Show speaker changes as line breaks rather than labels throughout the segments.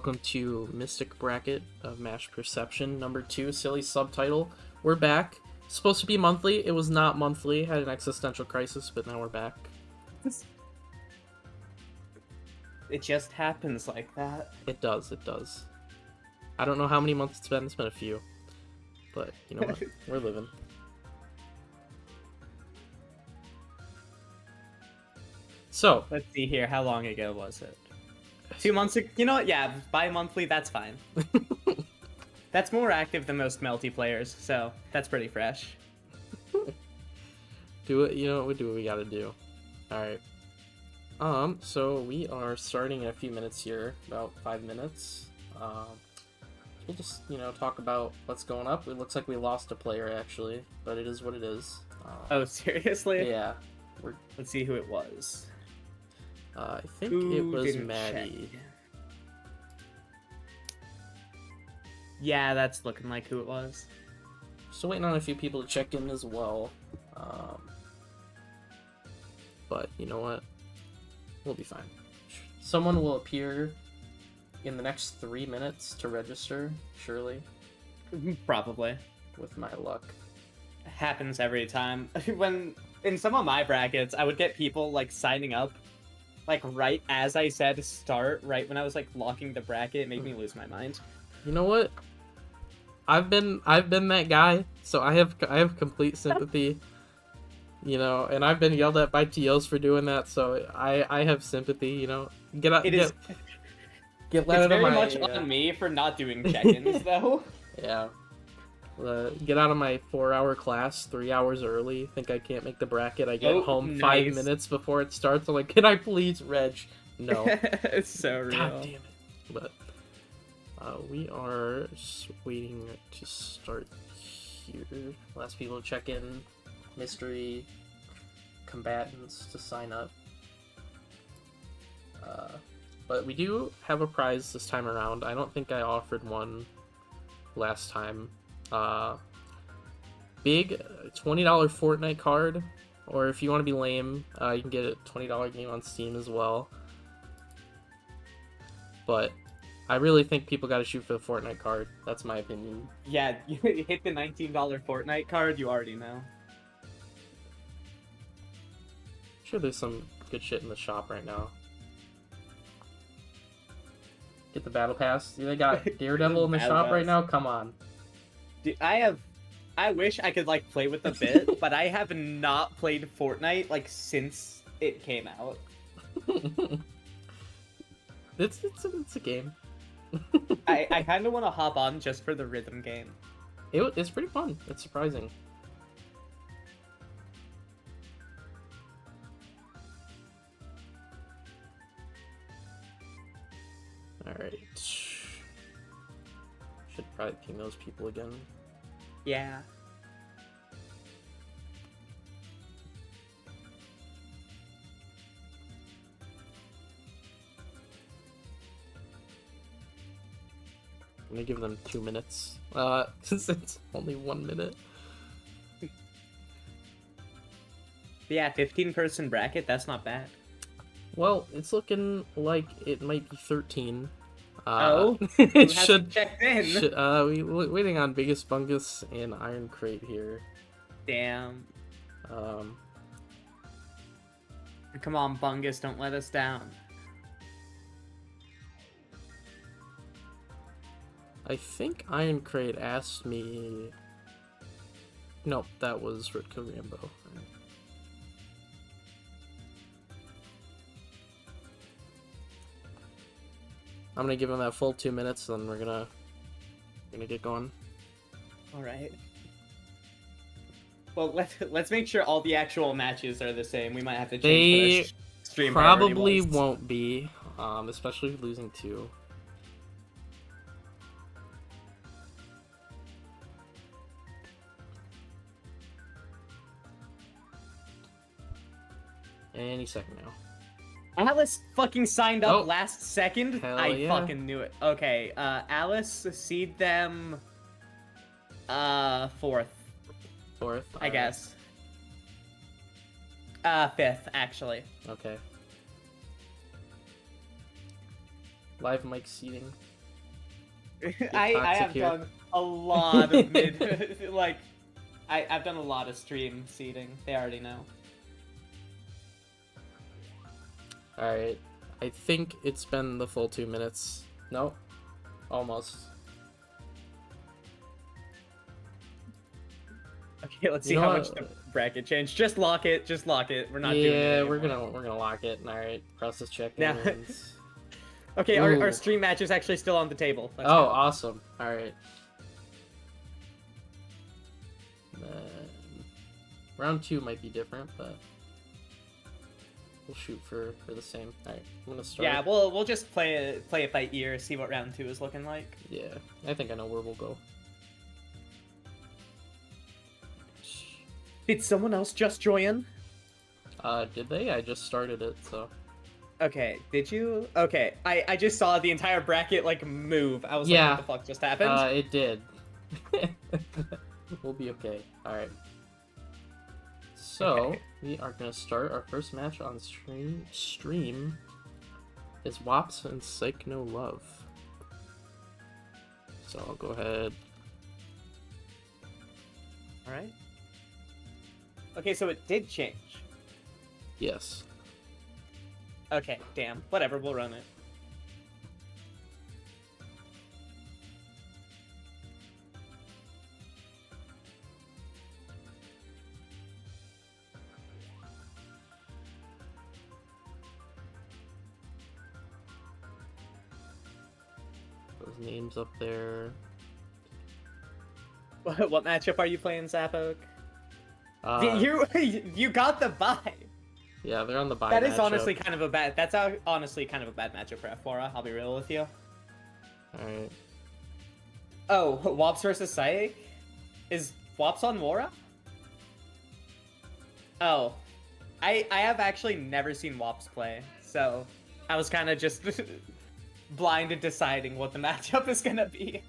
Welcome to Mystic Bracket of Match Perception number 2, Silly Subtitle. We're back. Supposed to be monthly. It was not monthly. Had an existential crisis, but now we're back.
It just happens like that.
It does. I don't know how many months it's been. It's been a few. But you know what? We're living. So,
Let's see here. How long ago was it? 2 months ago? You know what? Yeah, bi-monthly, that's fine. That's more active than most Melty players, so that's pretty fresh.
do it. You know what? We do what we gotta do. Alright. So we are starting in a few minutes here. About 5 minutes. We'll just, talk about what's going up. It looks like we lost a player, actually. But it is what it is.
Oh, seriously?
Yeah.
Let's see who it was.
I think it was Maddie.
Check? Yeah, that's looking like who it was.
Still waiting on a few people to check in as well. But you know what? We'll be fine. Someone will appear in the next 3 minutes to register, surely.
Probably.
With my luck.
Happens every time. When in some of my brackets, I would get people like signing up like right as I said start, right when I was like locking the bracket. It made me lose my mind.
You know what? I've been that guy, so I have complete sympathy. And I've been yelled at by TOs for doing that, so I have sympathy. Get out.
It's very much on me for not doing check-ins though.
Yeah. Get out of my 4-hour class 3 hours early. Think I can't make the bracket. I get home
nice.
5 minutes before it starts. I'm like, can I please reg? No.
It's so real.
God damn it. But we are just waiting to start here. Last people to check in. Mystery combatants to sign up. But we do have a prize this time around. I don't think I offered one last time. Big $20 Fortnite card, or if you want to be lame, you can get a $20 game on Steam as well. But I really think people got to shoot for the Fortnite card. That's my opinion.
Yeah, you hit the $19 Fortnite card, you already know.
Sure, there's some good shit in the shop right now. Get the battle pass. They got Daredevil in the shop right now. Come on.
Dude, I wish I could like play with a bit, but I have not played Fortnite like since it came out.
It's a game.
I kind of want to hop on just for the rhythm game.
It's pretty fun. It's surprising. Alright. Should probably ping those people again.
Yeah.
I'm gonna give them 2 minutes. Since it's only 1 minute.
Yeah, 15-person bracket, that's not bad.
Well, it's looking like it might be 13.
It should checked in.
We waiting on Biggest Bungus and Iron Crate here.
Damn. Come on, Bungus, don't let us down.
I think Iron Crate asked me. Nope, that was Ritka Rambo. I'm gonna give him that full 2 minutes, then we're gonna get going.
All right. Well, let's make sure all the actual matches are the same. We might have to change the stream.
Probably won't be, especially losing 2. Any second now.
Alice fucking signed up last second.
Hell
I fucking knew it. Okay, Alice, seed them 4th.
4th?
I guess. 5th, actually.
Okay. Live mic seating.
I
toxic
have
here.
done a lot of mid, like, I've done a lot of stream seeding. They already know.
Alright. I think it's been the full 2 minutes. No? Almost.
Okay, let's see
You know
how
what?
much the bracket changed. Just lock it. Just lock it. We're not doing it
Yeah,
anymore.
we're gonna lock it. Alright. Process check.
Now-
Ins.
Okay,
Ooh.
our stream match is actually still on the table. Let's
Oh,
go.
awesome. Alright. Then round 2 might be different, but we'll shoot for the same. Alright, I'm gonna start.
Yeah, we'll just play it by ear, see what round 2 is looking like.
Yeah, I think I know where we'll go.
Did someone else just join?
Did they? I just started it, so.
Okay, did you? Okay, I just saw the entire bracket like move. I was like,
Yeah.
what the fuck just happened?
It did. We'll be okay. Alright. So,
Okay.
we are gonna start our first match on stream is Wops and Psych No Love. So I'll go ahead.
Alright. Okay, so it did change.
Yes.
Okay, damn. Whatever, we'll run it.
Those names up there.
What matchup are you playing, Zappoke?
Uh,
You got the buy.
yeah, they're on the bye
That is
matchup.
honestly kind of a bad. That's honestly kind of a bad matchup for F4. I'll be real with you.
Alright.
Oh, Wops versus Psych? Is Wops on Mora? Oh, I have actually never seen Wops play, so I was kind of just blind at deciding what the matchup is gonna be.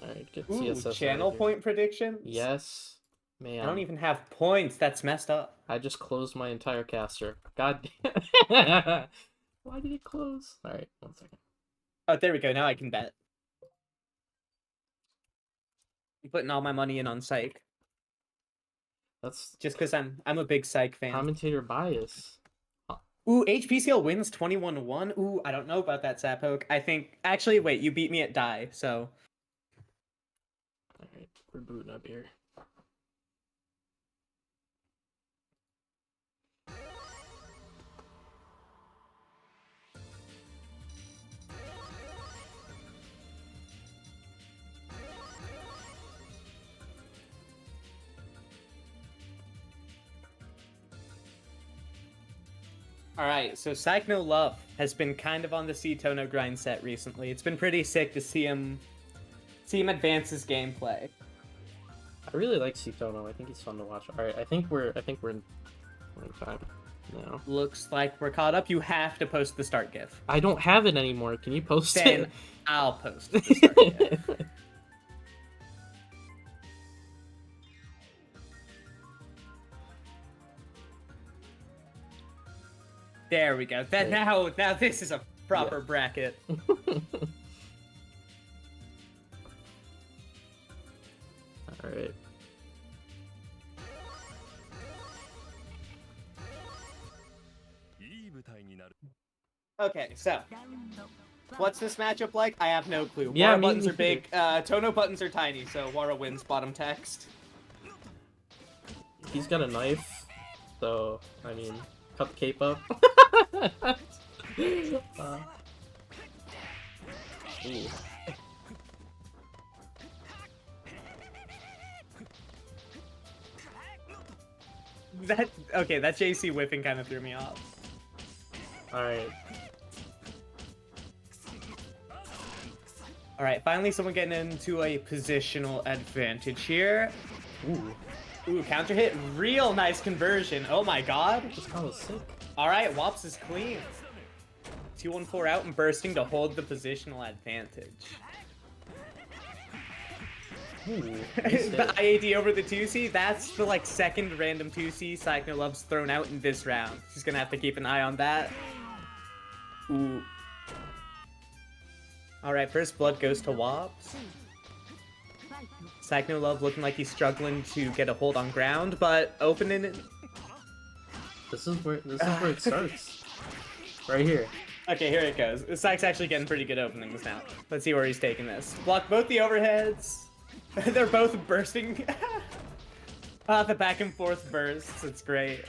Alright, get
Ooh,
CSS.
channel point predictions?
Yes. Man.
I don't even have points. That's messed up.
I just closed my entire caster. God damn. Why did it close? Alright, 1 second.
Oh, there we go. Now I can bet. I'm putting all my money in on Psych.
That's
Just because I'm a big Psych fan.
commentator bias.
Ooh, HPCL wins 21-1. Ooh, I don't know about that, Zappoke. I think... Actually, wait, you beat me at die, so...
Alright, we're booting up here.
Alright, so Psych No Love has been kind of on the C-Tono grind set recently. It's been pretty sick to see him advance his gameplay.
I really like Citono. I think he's fun to watch. Alright, I think we're in time now.
Looks like we're caught up. You have to post the start GIF.
I don't have it anymore. Can you post
Then
it?
I'll post the start GIF. There we go. That now this is a proper bracket.
Alright.
Okay, so what's this matchup like? I have no clue.
Yeah,
Wara
me
buttons are
neither.
big. Tono buttons are tiny, so Wara wins bottom text.
He's got a knife, so, I mean, cut the cape up. Ooh.
That JC whipping kind of threw me off.
Alright.
Alright, finally someone getting into a positional advantage here. Ooh, counter hit. Real nice conversion. Oh my god.
This guy was sick.
Alright, Wops is clean. 2-1-4 out and bursting to hold the positional advantage.
Ooh,
The IAD over the 2C, that's the like second random 2C Psych No Love's thrown out in this round. She's gonna have to keep an eye on that. Ooh. Alright, first blood goes to Wops. Psych No Love looking like he's struggling to get a hold on ground, but opening it.
This is where it starts. Right here.
Okay, here it goes. Psych's actually getting pretty good openings now. Let's see where he's taking this. Block both the overheads. They're both bursting. The back and forth bursts. It's great.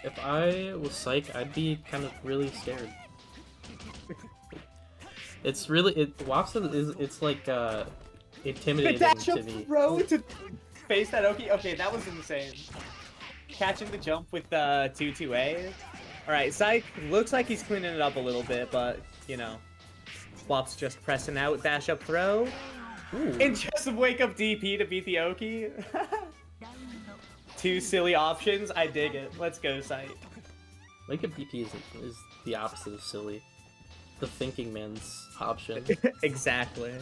If I was Psych, I'd be kind of really scared. It's really Watson is it's like intimidating to me.
Throw to face that Oki. Okay, that was insane. Catching the jump with 2-2A. Alright, Psych looks like he's cleaning it up a little bit, but you know. Wops just pressing out, dash up throw.
Ooh.
And just wake up DP to beat the Oki. Two silly options. I dig it. Let's go, Psych.
Wake up DP is the opposite of silly. The thinking man's option.
Exactly.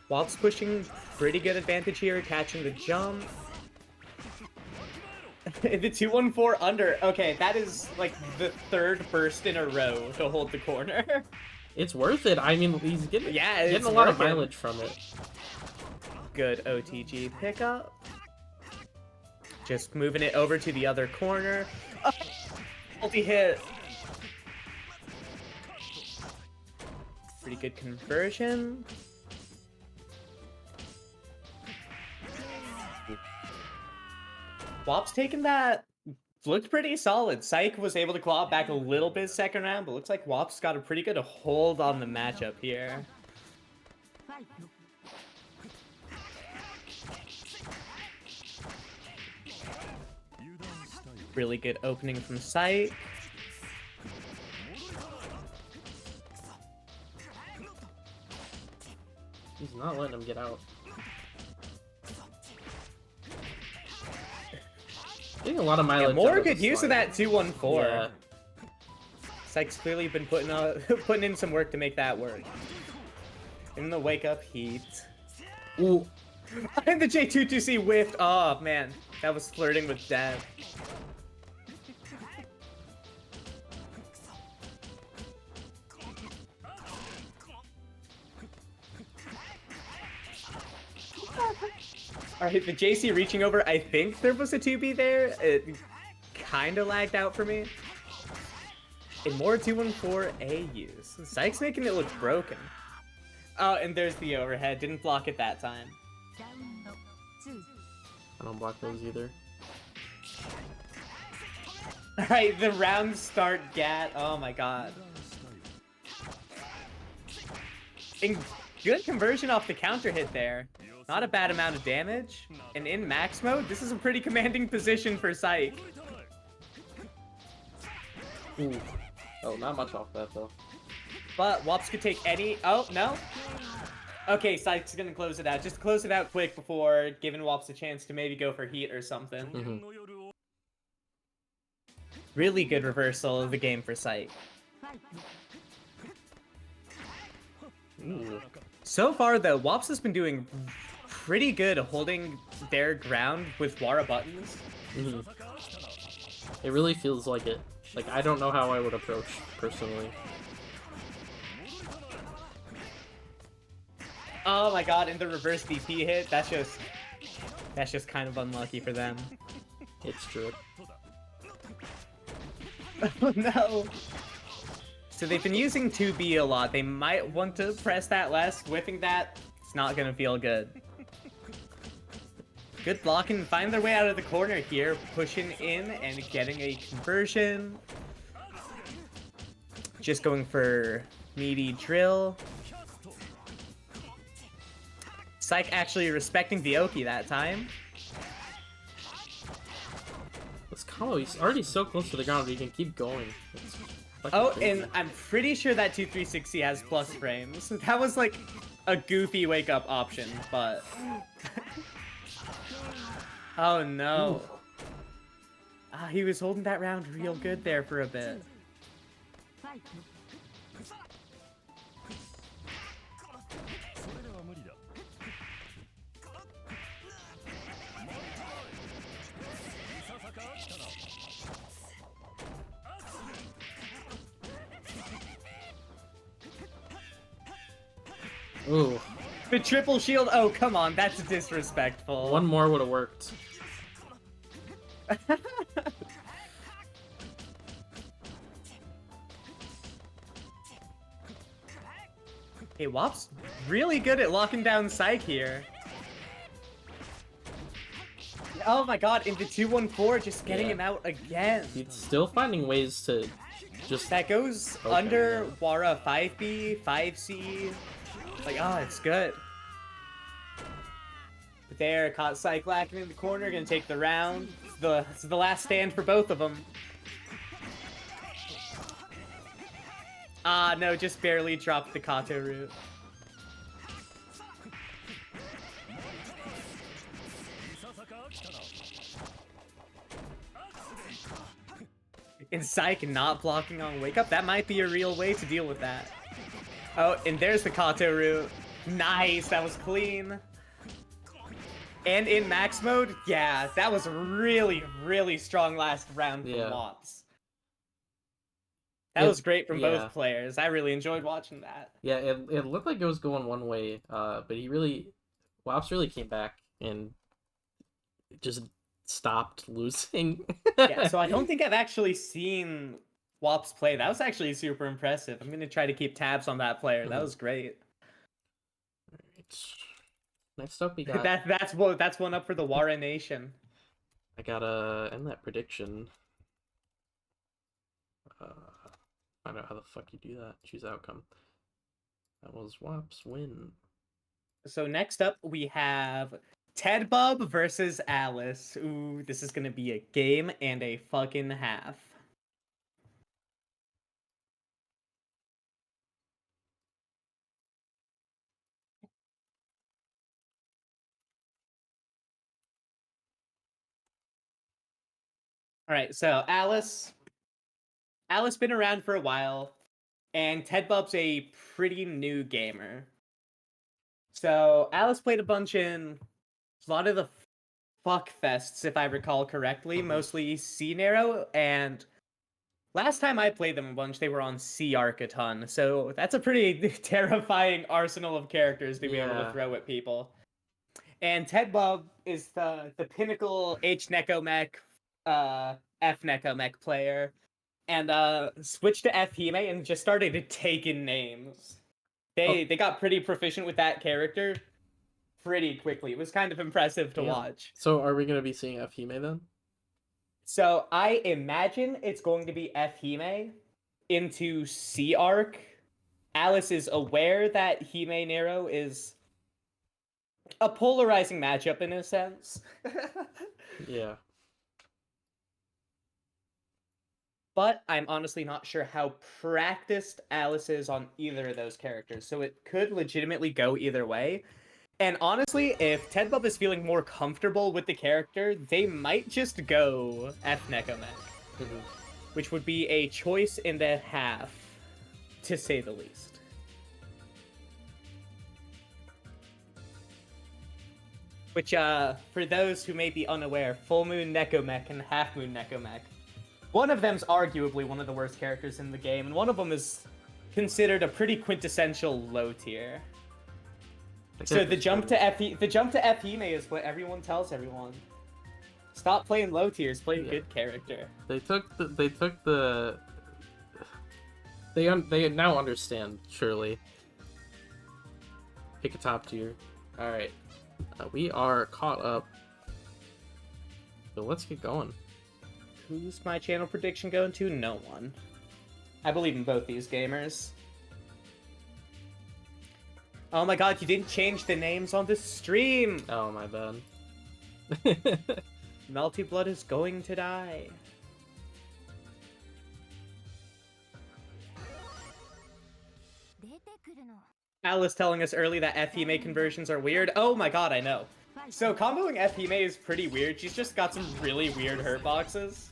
Wops pushing pretty good advantage here, catching the jump. The 2-1-4 under. Okay, that is like the third burst in a row to hold the corner.
It's worth it. I mean, he's getting a lot of mileage from it.
Good OTG pickup. Just moving it over to the other corner. Oh, multi-hit. Pretty good conversion. Wops taking that. Looked pretty solid. Psych was able to claw back a little bit second round, but looks like Wops got a pretty good hold on the matchup here. Really good opening from Psych.
He's not letting him get out. Getting a lot of mileage.
Yeah, more good use of that 2-1-4.
Yeah.
Psych's clearly been putting in some work to make that work. In the wake up heat.
Ooh.
And the J22C whiffed. Oh man, that was flirting with death. Alright, the JC reaching over, I think there was a 2B there. It kinda lagged out for me. And more 2-1-4 A use. Psych's making it look broken. Oh, and there's the overhead. Didn't block it that time.
I don't block those either.
Alright, the round start gat. Oh my god. And good conversion off the counter hit there. Not a bad amount of damage. And in max mode, this is a pretty commanding position for Psych.
Ooh. Oh, not much off that though.
But Wops could take any... Oh, no? Okay, Psych's gonna close it out. Just close it out quick before giving Wops a chance to maybe go for heat or something.
Mm-hmm.
Really good reversal of the game for Psych.
Ooh.
So far, though, Wops has been doing pretty good holding their ground with Wara buttons.
Mm-hmm. It really feels like it. Like, I don't know how I would approach, personally.
Oh my god, and the reverse DP hit, that's just kind of unlucky for them.
It's true.
Oh no! So they've been using 2B a lot. They might want to press that less. Whipping that, it's not gonna feel good. Good blocking, find their way out of the corner here, pushing in and getting a conversion. Just going for meaty drill. Psych actually respecting the Oki that time.
This combo, he's already so close to the ground, but he can keep going.
Oh, crazy. And I'm pretty sure that 2360 has plus frames. That was like a goofy wake up option, but... Oh no.
Ooh.
Ah, he was holding that round real good there for a bit.
Ooh.
The triple shield? Oh, come on, that's disrespectful.
One more would have worked.
Hey, Wop's really good at locking down Psyche here. Oh my god, into 2-1-4, just getting him out again.
He's still finding ways to just...
That goes under Wara 5B, 5C. Like, oh, it's good. But there, caught Psyche lacking in the corner, gonna take the round. It's the last stand for both of them. Ah, no, just barely dropped the Kato root. And Psyche not blocking on Wake Up, that might be a real way to deal with that. Oh, and there's the Kato root. Nice, that was clean. And in max mode, yeah, that was a really, really strong last round from Wops. That was great from both players. I really enjoyed watching that.
Yeah, it looked like it was going one way, but Wops really came back and just stopped losing.
Yeah, so I don't think I've actually seen Wops play. That was actually super impressive. I'm gonna try to keep tabs on that player. That was great.
Next up, we got
that's one up for the Wara Nation.
I gotta end that prediction. I don't know how the fuck you do that. Choose outcome. That was Wops win.
So next up, we have Tedbub versus Alice. Ooh, this is gonna be a game and a fucking half. All right, so Alice been around for a while, and Tedbub's a pretty new gamer. So Alice played a bunch in a lot of the fuck fests, if I recall correctly, mostly C Narrow, and last time I played them a bunch, they were on C Arc a ton. So that's a pretty terrifying arsenal of characters to be able to throw at people. And Tedbub is the pinnacle H Neko Mech, F Neko Mech player, and switched to F Hime and just started taking names. They got pretty proficient with that character pretty quickly. It was kind of impressive to watch.
So are we gonna be seeing F Hime then?
So I imagine it's going to be F Hime into C Arc. Alice is aware that Hime Nero is a polarizing matchup in a sense.
Yeah.
But I'm honestly not sure how practiced Alice is on either of those characters, so it could legitimately go either way. And honestly, if Tedbub is feeling more comfortable with the character, they might just go F Neko Mech, which would be a choice in the half, to say the least. Which, for those who may be unaware, Full Moon Neko Mech and Half Moon Neko Mech, one of them's arguably one of the worst characters in the game, and one of them is considered a pretty quintessential low tier. So the jump to F Hime is what everyone tells everyone. Stop playing low tiers, play a good character.
They now understand, surely. Pick a top tier. Alright. We are caught up. So let's get going.
Who's my channel prediction going to? No one. I believe in both these gamers. Oh my god, you didn't change the names on the stream!
Oh, my bad.
Melty Blood is going to die. Alice telling us early that F-Hime conversions are weird. Oh my god, I know. So comboing F-Hime is pretty weird. She's just got some really weird hurt boxes.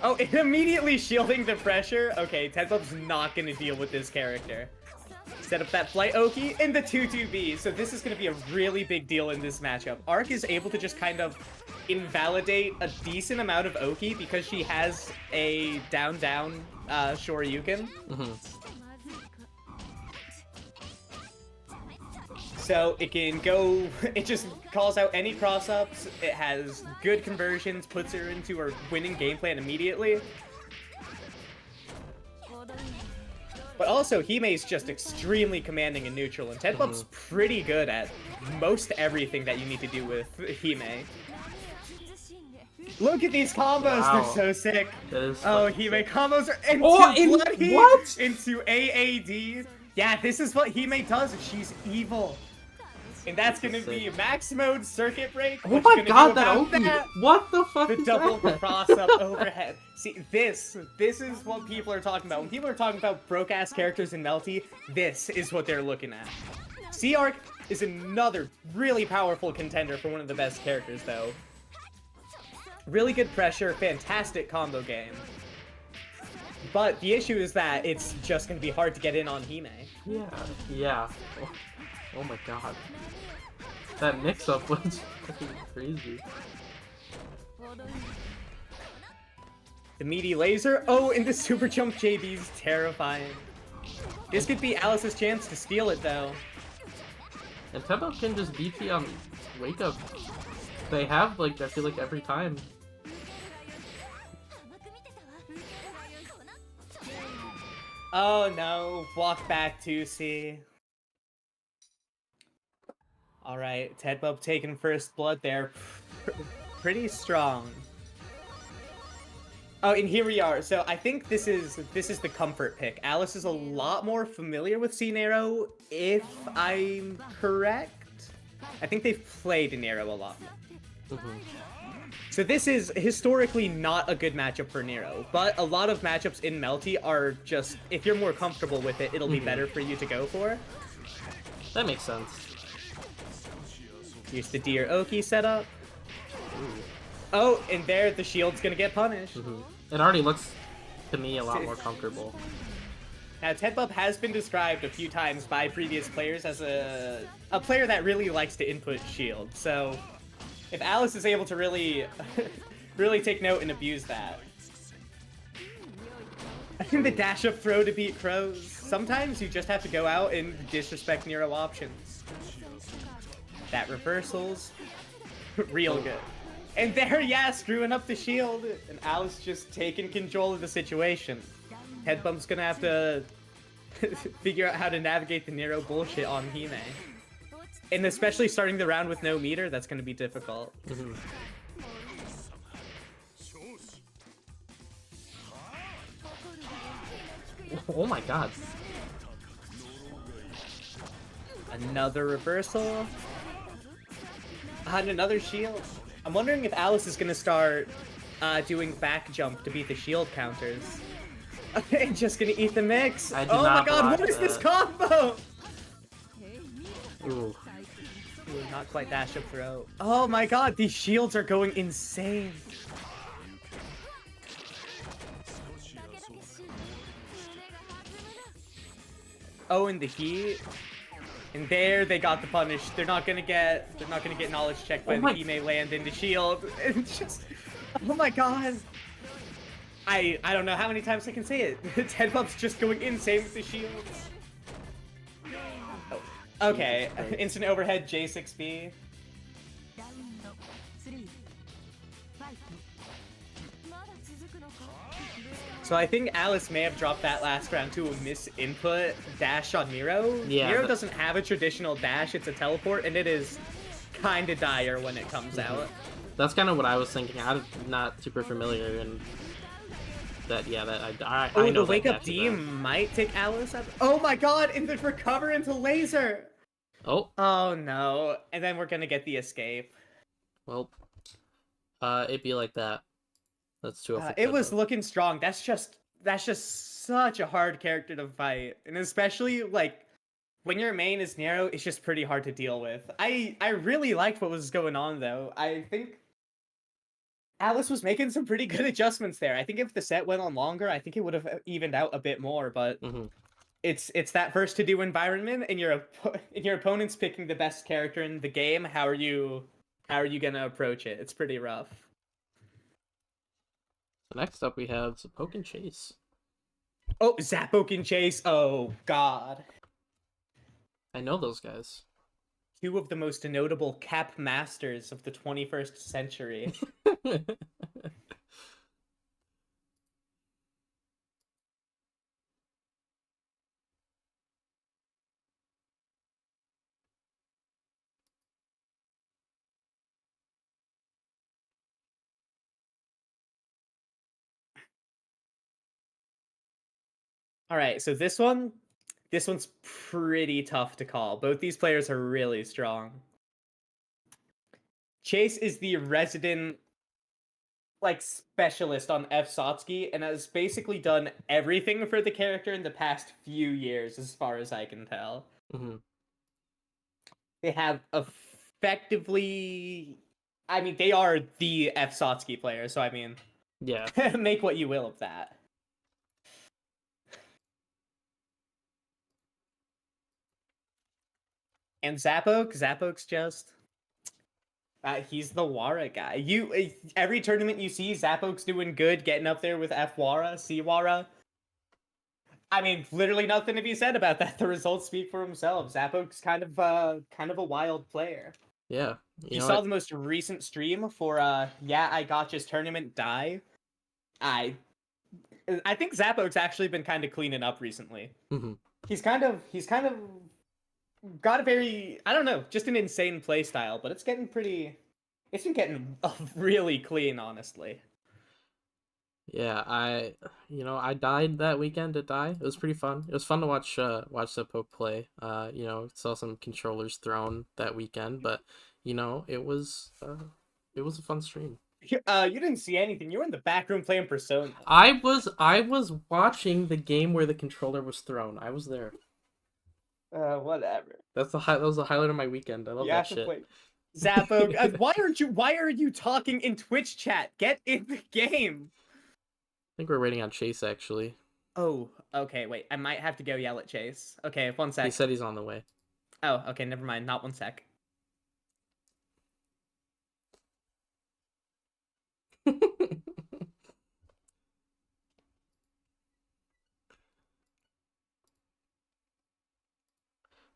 Oh, and immediately shielding the pressure. Okay, Tenpup's not going to deal with this character. Set up that flight Oki in the 2-2B. So this is going to be a really big deal in this matchup. Arc is able to just kind of invalidate a decent amount of Oki because she has a down-down Shoryuken. So it can go, it just calls out any cross-ups, it has good conversions, puts her into her winning game plan immediately. But also, Hime's just extremely commanding in neutral, and Tenpup's pretty good at most everything that you need to do with Hime. Look at these combos,
wow.
They're so sick. Oh, Hime combos are into Blood Heat,
what?
into AAD. Yeah, this is what Hime does, she's evil. And that's gonna be max mode circuit break.
Oh my god, that opened! What the fuck
The
is
double
that?
cross up overhead. See, this is what people are talking about. When people are talking about broke-ass characters in Melty, this is what they're looking at. C-Arc is another really powerful contender for one of the best characters, though. Really good pressure, fantastic combo game. But the issue is that it's just gonna be hard to get in on Hime.
Yeah. Oh my god. That mix-up was fucking crazy.
The meaty laser. Oh, and the super jump JB is terrifying. This could be Alice's chance to steal it, though.
And Tenpup can just BT on Wake Up. They have, like, I feel like every time.
Oh no, walk back 2C. Alright, Tenpub taking first blood there. Pretty strong. Oh, and here we are. So I think this is the comfort pick. Alice is a lot more familiar with C-Nero, if I'm correct. I think they've played Nero a lot more. So this is historically not a good matchup for Nero, but a lot of matchups in Melty are just, if you're more comfortable with it, it'll be better for you to go for.
That makes sense.
Here's the Deer Oki setup. Oh, and there the shield's gonna get punished.
It already looks, to me, a lot more comfortable.
Now, Tenpub has been described a few times by previous players as a player that really likes to input shield, so if Alice is able to really, really take note and abuse that. I think the dash-up throw to beat Crows. Sometimes you just have to go out and disrespect Nero options. That reversal's real good. And there, yeah, screwing up the shield, and Alice just taking control of the situation. Headbump's gonna have to figure out how to navigate the Nero bullshit on Hime. And especially starting the round with no meter, that's gonna be difficult.
Oh my god.
Another reversal. And another shield. I'm wondering if Alice is gonna start doing back jump to beat the shield counters. And just gonna eat the mix. Oh my god, what is this combo?
Ooh.
Ooh, not quite dash up throw. Oh my god, these shields are going insane. Oh, and the heat. And there they got the punish. They're not gonna get knowledge check by the Hime land into shield. It's just, oh my god. I don't know how many times I can say it. Tenpup's just going insane with the shields. Oh, okay, instant overhead J6B. So I think Alice may have dropped that last round to a misinput dash on Nero.
Yeah,
Nero doesn't have a traditional dash, it's a teleport, and it is kind of dire when it comes out.
That's kind of what I was thinking. I'm not super familiar, and that, yeah, that I
oh,
know
the wake up
that
D might take Alice out. Oh my god, and the recover into laser!
Oh.
Oh no, and then we're gonna get the escape.
Well, it'd be like that. That's too.
It was looking strong. That's just such a hard character to fight, and especially like when your main is narrow, it's just pretty hard to deal with. I really liked what was going on though. I think Alice was making some pretty good adjustments there. I think if the set went on longer, I think it would have evened out a bit more. But it's that first to do environment, and your opponent's picking the best character in the game. How are you gonna approach it? It's pretty rough.
So next up we have Poke and Chase.
Oh, Zappoke and Chase. Oh God.
I know those guys.
Two of the most notable cap masters of the 21st century. All right, so this one's pretty tough to call. Both these players are really strong. Chase is the resident specialist on F-Sotsky and has basically done everything for the character in the past few years, as far as I can tell. They have effectively, I mean, they are the F-Sotsky player, so I mean,
yeah,
make what you will of that. And Zappoke's just he's the Wara guy. Every tournament you see, Zappoke's doing good, getting up there with F Wara, C Wara. I mean, literally nothing to be said about that. The results speak for themselves. Zappoke's kind of a wild player.
Yeah.
You saw the most recent stream for Yeah, I Gotcha's tournament die. I think Zappoke's actually been kind of cleaning up recently. He's kind of got a very, I don't know, just an insane play style, but it's been getting really clean, honestly.
Yeah, I died that weekend at Die. It was pretty fun. It was fun to watch Zappoke play. Saw some controllers thrown that weekend, but it was a fun stream.
You didn't see anything. You were in the back room playing Persona.
I was watching the game where the controller was thrown. I was there.
Whatever.
That was the highlight of my weekend. I love that shit.
Play. Zappoke, why are you talking in Twitch chat? Get in the game.
I think we're waiting on Chase actually.
Oh, okay, wait. I might have to go yell at Chase. Okay, 1 sec.
He said he's on the way.
Oh, okay, never mind. Not 1 sec.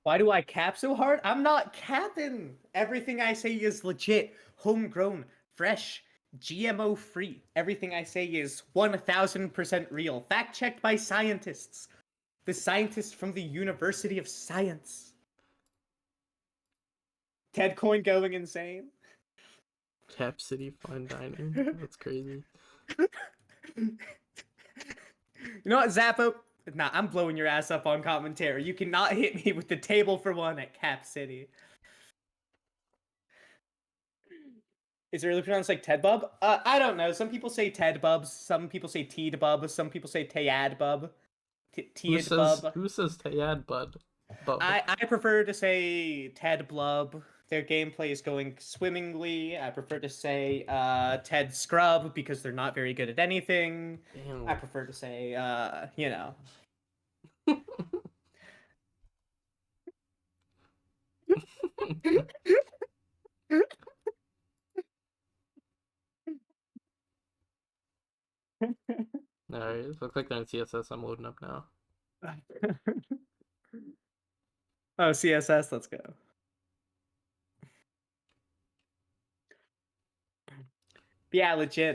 Why do I cap so hard? I'm not capping. Everything I say is legit, homegrown, fresh, GMO free. Everything I say is 1000% real. Fact checked by scientists. The scientists from the University of Science. Ted Coin going insane.
Cap City Fine Dining. That's crazy.
You know what, Zappo? Nah, I'm blowing your ass up on commentary. You cannot hit me with the table for one at Cap City. Is it really pronounced like Ted Bub? I don't know. Some people say Ted Bubs. Some people say Teed Bub. Some people say Tayad Bub. Teed Bub.
Who says Tayad Bud?
I prefer to say Ted Blub. Their gameplay is going swimmingly. I prefer to say Ted Scrub because they're not very good at anything. Damn. I prefer to say,
Alright, looks like they're in CSS. I'm loading up now.
Oh, CSS, let's go. But yeah, legit,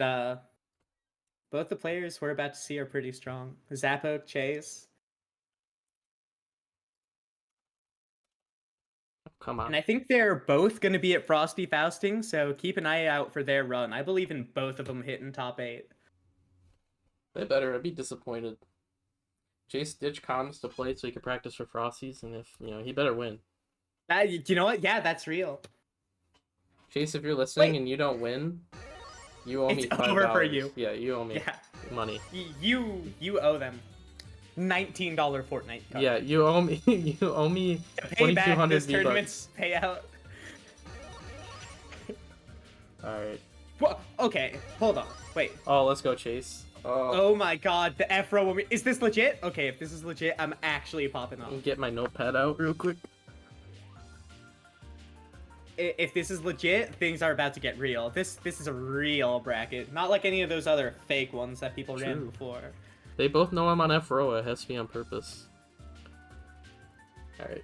both the players we're about to see are pretty strong. Zappoke, Chase.
Come on.
And I think they're both going to be at Frosty Fausting, so keep an eye out for their run. I believe in both of them hitting top 8.
They better. I'd be disappointed. Chase ditch comms to play so he can practice for Frosties, and if he better win.
You know what? Yeah, that's real.
Chase, if you're listening and you don't win, you owe me $5.
Over for you.
Yeah, you owe me money.
You owe them. $19 Fortnite card.
Yeah, you owe me. You owe me
Pay back
2,200
this
V-Bucks.
tournament's payout.
All right.
Well, okay, hold on. Wait.
Oh, let's go, Chase.
Oh my god, the F-row. Is this legit? Okay, if this is legit, I'm actually popping off.
Get my notepad out real quick.
If this is legit, things are about to get real. This is a real bracket. Not like any of those other fake ones that people ran before.
They both know I'm on F-row. It has to be on purpose. All right.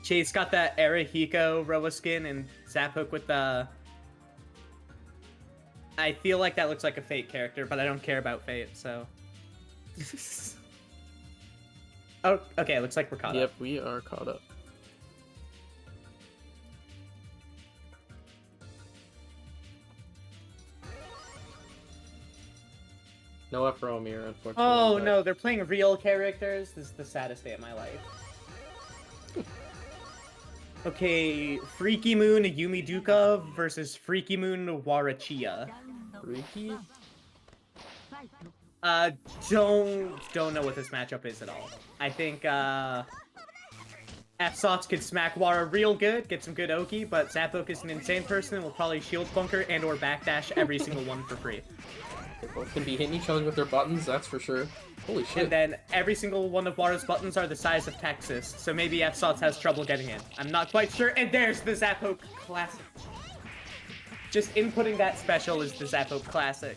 Chase got that Erihiko Roa skin and Zaphook with the... I feel like that looks like a Fate character, but I don't care about Fate, so... Oh, okay, looks like we're caught up.
Yep, we are caught up. No F-row mirror, unfortunately.
Oh
but...
no, they're playing real characters? This is the saddest day of my life. Okay, Freaky Moon Yumi Duka versus Freaky Moon Warachia.
Freaky?
Don't know what this matchup is at all. I think, F-Sots could smack Wara real good, get some good Oki, but Zaphook is an insane person and will probably shield bunker and or backdash every single one for free.
They both can be hitting each other with their buttons, that's for sure. Holy shit.
And then every single one of Wara's buttons are the size of Texas, so maybe F-Sots has trouble getting in. I'm not quite sure, and there's the Zaphook Classic. Just inputting that special is the Zaphook Classic.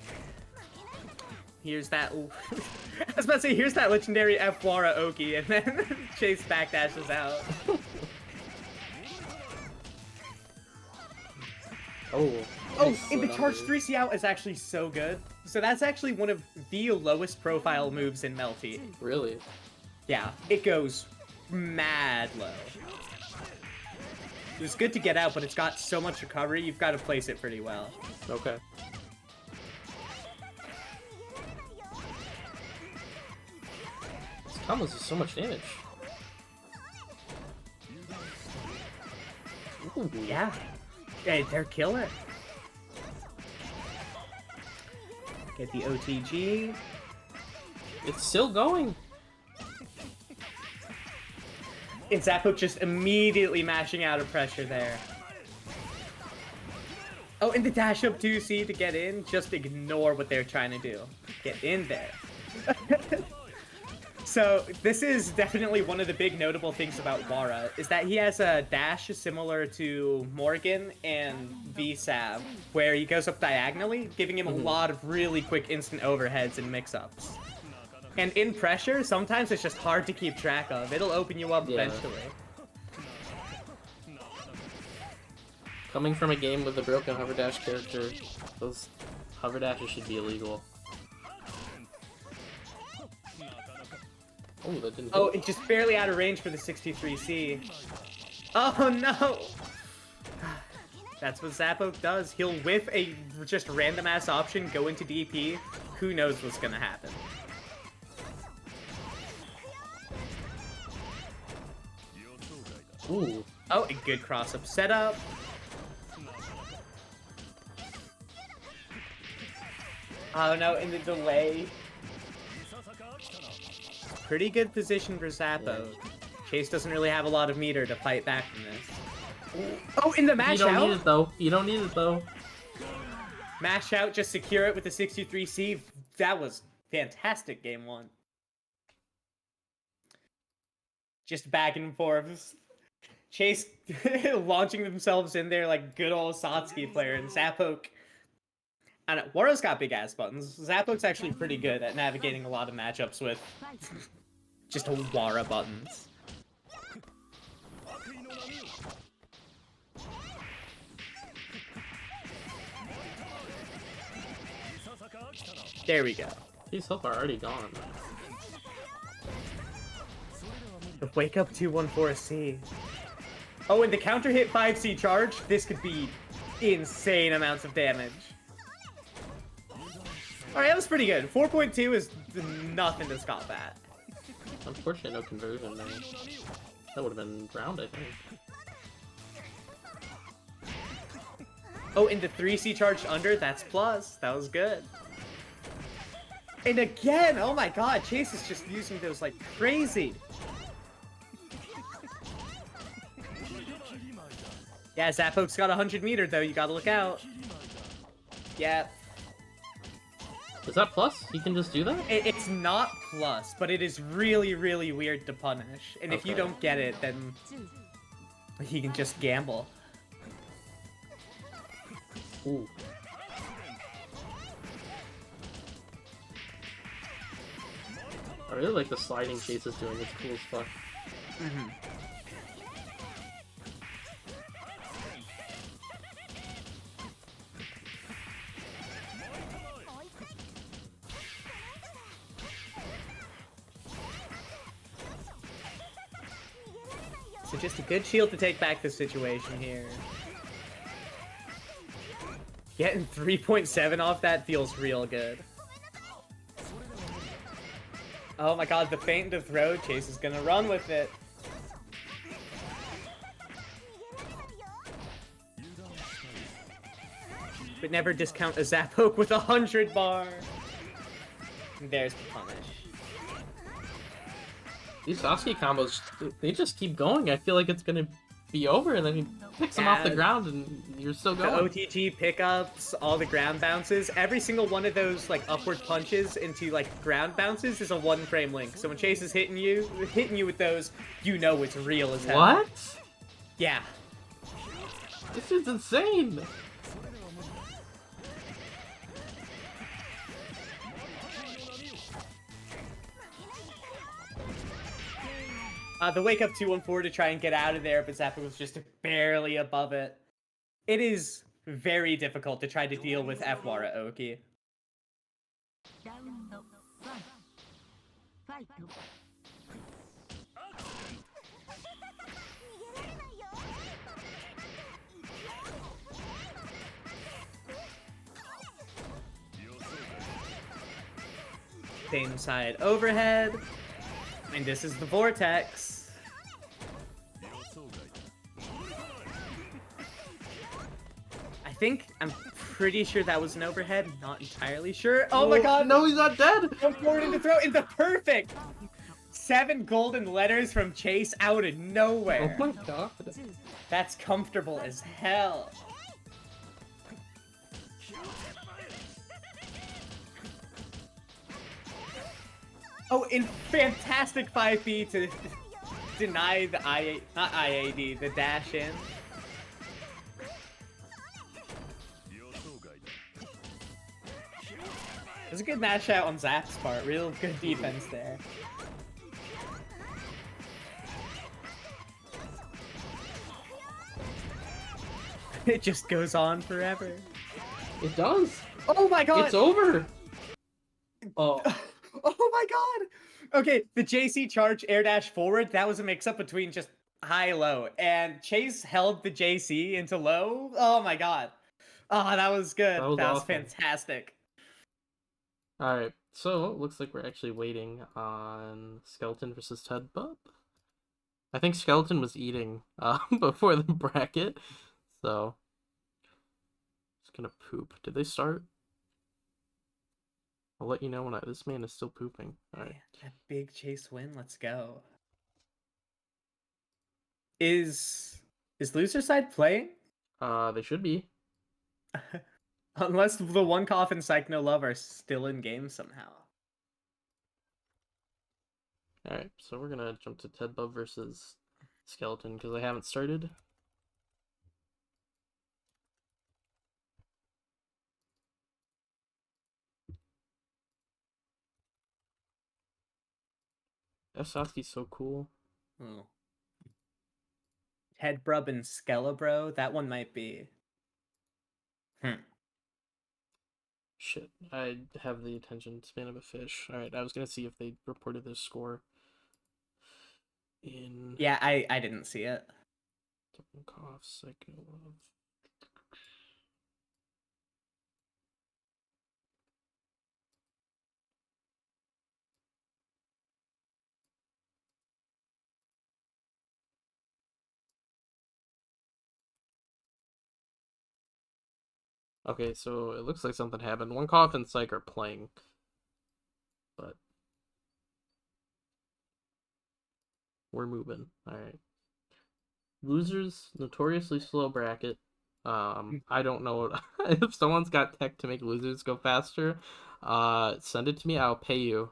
Here's that... I was about to say, here's that legendary F-Wara Oki, and then Chase backdashes out.
Oh.
Oh, and the charge 3C out is actually so good. So that's actually one of the lowest profile moves in Melty.
Really?
Yeah, it goes mad low. It was good to get out, but it's got so much recovery, you've got to place it pretty well.
Okay. This combos do so much damage. Ooh.
Yeah. Hey, they're killer. Get the OTG.
It's still going.
And Zaphook just immediately mashing out of pressure there. Oh, and the dash up 2C to get in, just ignore what they're trying to do. Get in there. So, this is definitely one of the big notable things about Wara, is that he has a dash similar to Morgan and V-Sav, where he goes up diagonally, giving him a lot of really quick instant overheads and mix-ups. And in pressure, sometimes it's just hard to keep track of. It'll open you up eventually.
Coming from a game with a broken hover dash character, those hover dashes should be illegal. Oh, that didn't.
Oh, it's just barely out of range for the 63C. Oh no! That's what Zaphook does. He'll whiff a just random ass option, go into DP. Who knows what's gonna happen?
Ooh.
Oh, a good cross-up setup. Oh no, in the delay. Pretty good position for Zappo. Chase doesn't really have a lot of meter to fight back from this. Oh, in the mash out!
You don't need it though. You don't need it though.
Mash out, just secure it with the 63C. That was fantastic, game one. Just back and forth. Chase launching themselves in there like good old Satsuki player, and Zappoke. I don't know, Wara's got big ass buttons. Zappoke's actually pretty good at navigating a lot of matchups with just Wara buttons. There we go.
These health are already gone.
Wake up 214C. Oh, and the counter hit 5C charge, this could be insane amounts of damage. Alright, that was pretty good. 4.2 is nothing to scoff at.
Unfortunately, no conversion there. That would have been round, I think.
Oh, and the 3C charged under, that's plus. That was good. And again, oh my god, Chase is just using those like crazy. Yeah, Zappoke's got 100-meter though, you gotta look out. Yeah.
Is that plus? He can just do that?
It's not plus, but it is really, really weird to punish. And if you
Okay.
don't get it, then he can just gamble.
Ooh. I really like the sliding Chase is doing. It's cool as fuck.
Mm-hmm. So just a good shield to take back the situation here. Getting 3.7 off that feels real good. Oh my god, the feint to throw. Chase is gonna run with it. But never discount a Zappoke with 100 bar. There's the punish.
These Sasuke combos, they just keep going. I feel like it's gonna be over, and then he picks them off the ground, and you're still
The
going.
OTG pickups, all the ground bounces, every single one of those like upward punches into like ground bounces is a 1-frame link. So when Chase is hitting you with those, you know it's real as hell.
What?
Yeah.
This is insane.
The wake up 214 to try and get out of there, but Zappa was just barely above it. It is very difficult to try to deal with F-Wara Oki. Same side overhead. And this is the vortex. I'm pretty sure that was an overhead. Not entirely sure. Oh my god!
No, he's not dead!
Come forward into throw into perfect! 7 golden letters from Chase out of nowhere.
Oh my god.
That's comfortable as hell. Oh, in fantastic 5B to deny the not IAD, the dash in. It was a good match out on Zap's part. Real good defense there. It just goes on forever.
It does.
Oh my god!
It's over. Oh.
Oh my god! Okay, the JC charge air dash forward, that was a mix-up between just high-low, and Chase held the JC into low. Oh my god. Oh, that was good.
That was awesome.
Fantastic.
Alright, so it looks like we're actually waiting on Skeleton versus Ted Bub. I think Skeleton was eating before the bracket, so it's gonna poop. Did they start? I'll let you know when this man is still pooping. Alright.
A big Chase win, let's go. Is loser side playing?
They should be.
Unless the one cough and Psych No Love are still in game somehow.
Alright, so we're gonna jump to Ted Bub versus Skeleton because they haven't started. Sasuke's so cool.
Oh. Ted Brub and Skelebro, that one might be.
Shit, I have the attention span of a fish. Alright, I was gonna see if they reported their score in...
Yeah, I didn't see it.
Double cough, Psych No Love. Okay, so it looks like something happened. One cough and Psych are playing. We're moving. All right. Losers notoriously slow bracket. I don't know if someone's got tech to make losers go faster. Send it to me. I'll pay you.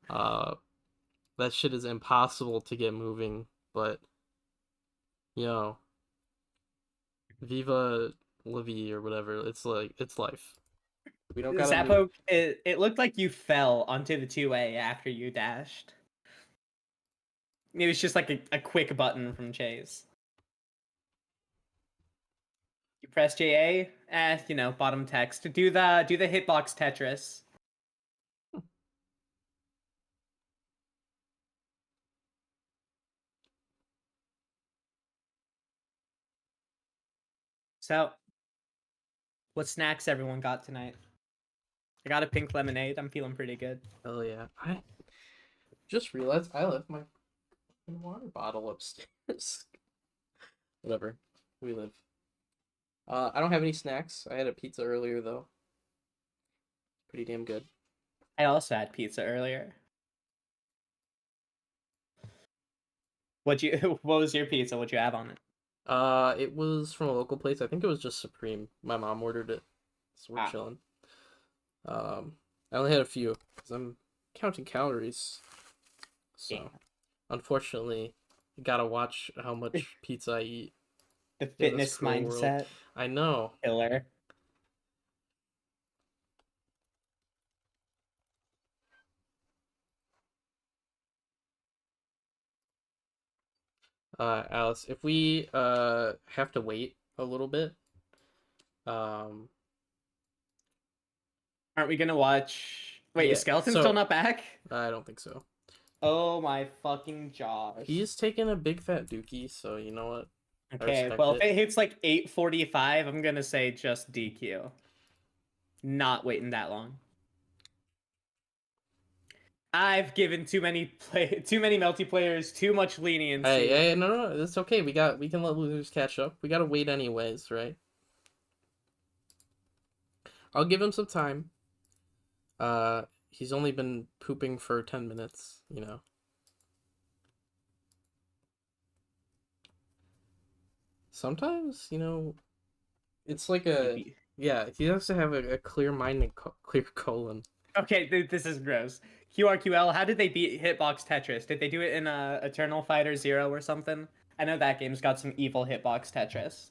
Uh, that shit is impossible to get moving. But yo, Viva Livy or whatever. It's like it's life. We don't gotta move.
Zappo, it looked like you fell onto the 2A after you dashed. It was just like a quick button from Chase. You press JA, you know, bottom text. Do the hitbox Tetris. So, what snacks everyone got tonight? I got a pink lemonade. I'm feeling pretty good.
Hell yeah. I just realized I left my water bottle upstairs. Whatever. We live. I don't have any snacks. I had a pizza earlier though. Pretty damn good.
I also had pizza earlier. What was your pizza? What'd you have on it?
It was from a local place. I think it was just Supreme. My mom ordered it, so we're chilling. I only had a few because I'm counting calories. So,
Yeah.
unfortunately, you gotta watch how much pizza I eat.
The fitness mindset.
World. I know.
Killer.
Alice, if we have to wait a little bit,
aren't we gonna watch? Wait,
yeah,
is Skeleton
so,
still not back?
I don't think so.
Oh my fucking Josh.
He's taking a big fat dookie, so you know what?
Okay, well, if it hits like 8:45, I'm gonna say just DQ. Not waiting that long. I've given too many multiplayers too much leniency.
Hey, no, it's okay. We can let losers catch up. We gotta wait anyways, right? I'll give him some time. He's only been pooping for 10 minutes, you know. Sometimes, you know, it's like yeah, he has to have a clear mind and clear colon.
Okay, this is gross. QRQL, how did they beat Hitbox Tetris? Did they do it in Eternal Fighter Zero or something? I know that game's got some evil Hitbox Tetris.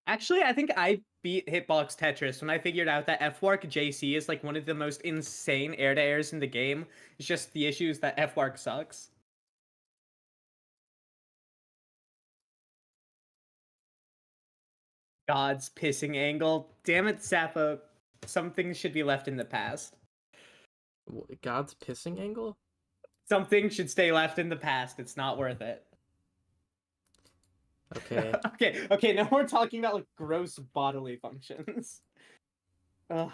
Actually, I think I beat Hitbox Tetris when I figured out that F-Wark JC is like one of the most insane air-to-airs in the game. It's just the issue is that F-Wark sucks. God's pissing angle. Damn it, Sappho. Some things should be left in the past.
God's pissing angle?
Something should stay left in the past. It's not worth it.
Okay.
okay, now we're talking about like gross bodily functions. Ugh.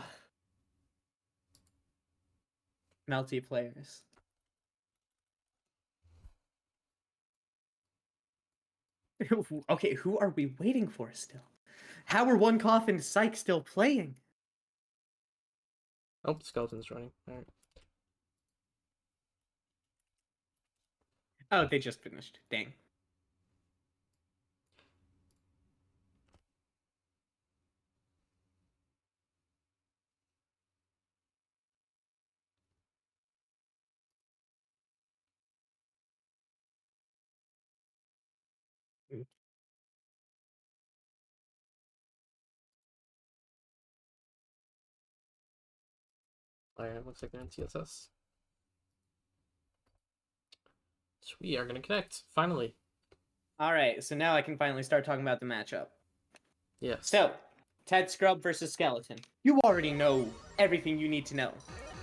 Multiplayers. Okay, who are we waiting for still? How are One Cough and Psych still playing?
Oh, Skeleton's running. Alright.
Oh, they just finished. Dang.
Alright, looks like they're in TSS. So we are gonna connect, finally.
Alright, so now I can finally start talking about the matchup.
Yes.
So, Ted Scrub versus Skeleton. You already know everything you need to know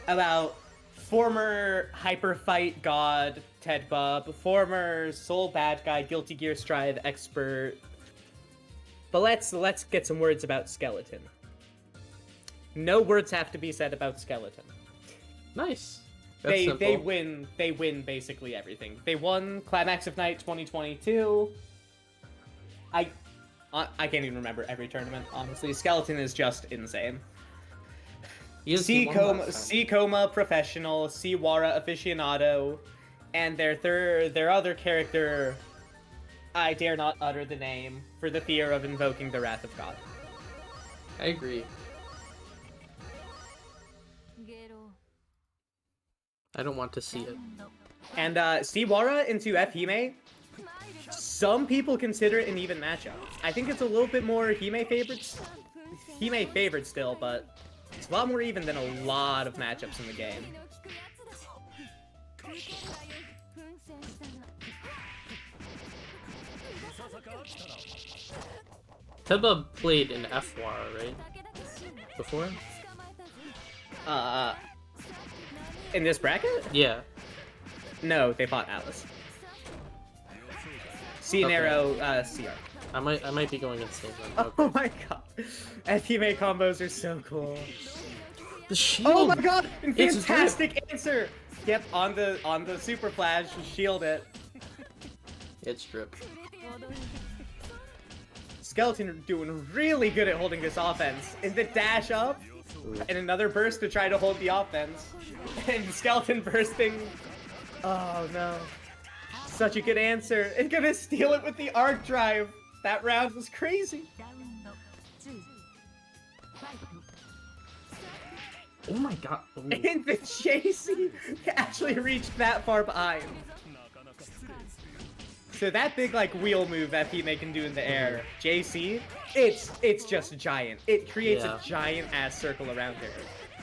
about former Hyper Fight God Ted Bub, former Soul Bad Guy Guilty Gear Strive expert. But let's get some words about Skeleton. No words have to be said about Skeleton.
Nice.
They win basically everything. They won Climax of Night 2022. I can't even remember every tournament, honestly. Skeleton is just insane.
He won last time.
C Coma professional, C Wara aficionado, and their other character, I dare not utter the name for the fear of invoking the wrath of God.
I agree. I don't want to see it.
And C Wara into F-Hime, some people consider it an even matchup. I think it's a little bit more Hime favored still, but it's a lot more even than a lot of matchups in the game.
Teba played in FWAR, right? Before?
In this bracket?
Yeah.
No, they fought Atlas. C
Okay.
Narrow, CR.
I might be going insane then. Okay.
Oh my god. F-Hime combos are so cool.
The shield!
Oh my god!
It's
Fantastic answer! Yep, on the super flash, shield it.
It's drip.
Skeleton doing really good at holding this offense. In the dash up,
Ooh.
and another burst to try to hold the offense. And Skeleton bursting. Oh no. Such a good answer. And gonna steal it with the arc drive. That round was crazy.
Oh my god. Ooh.
And the JC actually reached that far behind. So that big like wheel move that Pime can do in the air, JC, it's just giant. It creates a giant ass circle around her.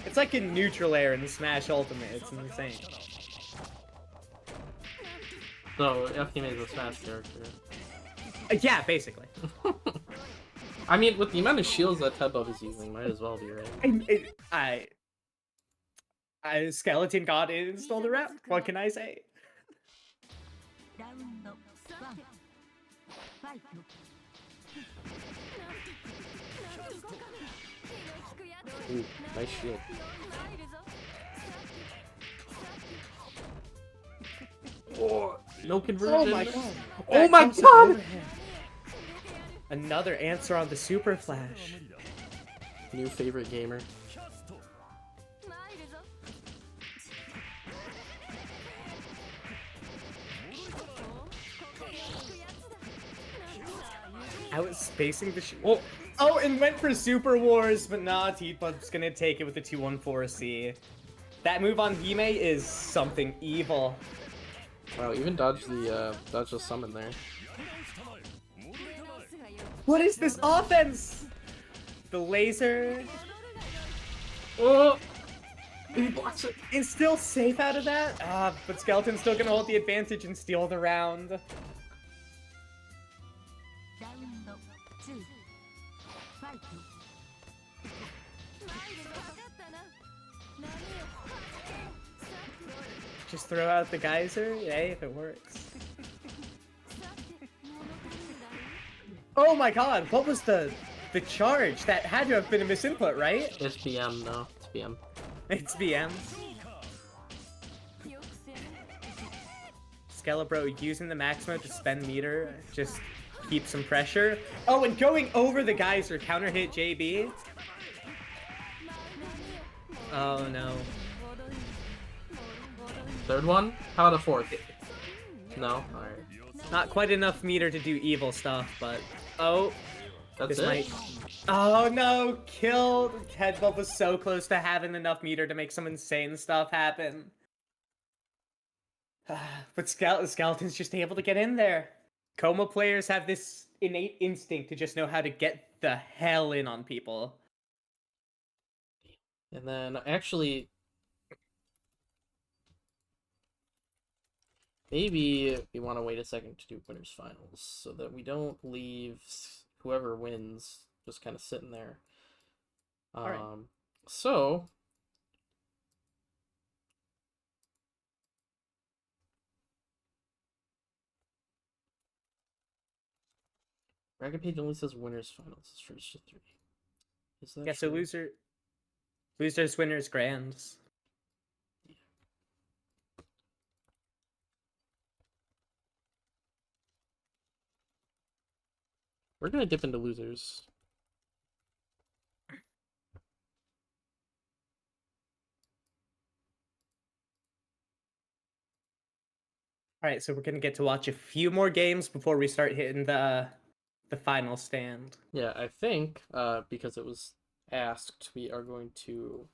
It's like in neutral air in Smash Ultimate. It's insane.
So, FTM is a Smash character.
Yeah, basically.
I mean, with the amount of shields that Tebub is using, might as well be, right?
I Skeleton got in and stole the rep. What can I say?
Ooh, nice shield. Oh, no conversion.
Oh my god.
Oh my god!
Another answer on the Super Flash.
New favorite gamer.
I was spacing the Oh, and went for Super Wars, but nah, T-Pub's gonna take it with the 214C. That move on Hime is something evil.
Wow, even dodge the summon there.
What is this offense? The laser.
Oh! He blocks it.
Is still safe out of that? But Skeleton's still gonna hold the advantage and steal the round. Just throw out the geyser? Hey, if it works. Oh my god, what was the charge? That had to have been a misinput, right?
It's BM, no. It's BM.
It's BM. Skelebro using the max mode to spend meter, just keep some pressure. Oh, and going over the geyser, counter hit JB. Oh no.
Third one? How about a fourth? No? Alright.
Not quite enough meter to do evil stuff, but... Oh.
That's
this
it?
might... Oh no! Killed! Headbutt was so close to having enough meter to make some insane stuff happen. But Skeleton's just able to get in there. Coma players have this innate instinct to just know how to get the hell in on people.
And then, actually... Maybe we want to wait a second to do winners finals so that we don't leave whoever wins just kind of sitting there.
Alright.
So bracket page only says winners finals. It's first to 3. Is that
Yeah, so
true?
losers, winners, grands.
We're gonna dip into losers.
All right, so we're gonna get to watch a few more games before we start hitting the final stand.
Yeah, I think because it was asked, we are going to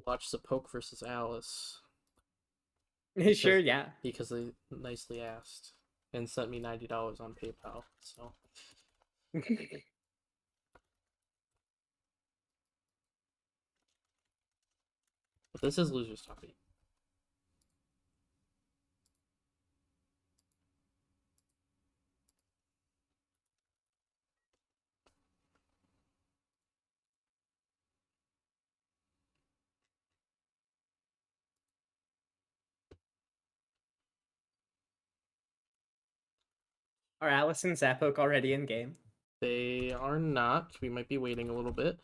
watch the Poke versus Alice
Sure,
because
yeah.
they nicely asked and sent me $90 on PayPal. So, but this is loser's topic.
Are Alice and Zappoke already in game?
They are not. We might be waiting a little bit.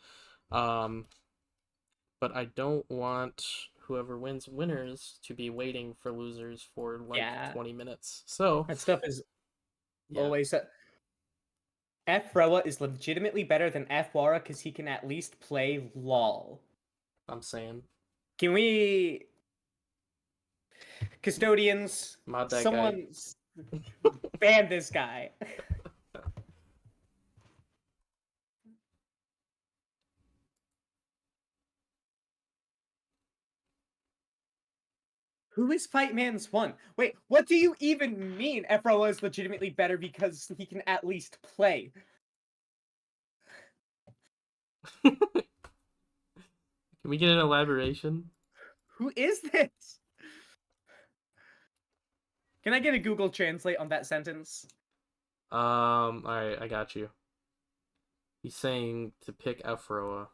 Um, but I don't want whoever wins winners to be waiting for losers for like
Yeah,
20 minutes. So,
that stuff is
yeah,
always. F Roa is legitimately better than F Wara because he can at least play LOL.
I'm saying
Can we, custodians,
mod that guy.
someone ban this guy? Who is Fight Man's one? Wait, what do you even mean F Roa is legitimately better because he can at least play?
Can we get an elaboration?
Who is this? Can I get a Google Translate on that sentence?
Alright, I got you. He's saying to pick Afroa.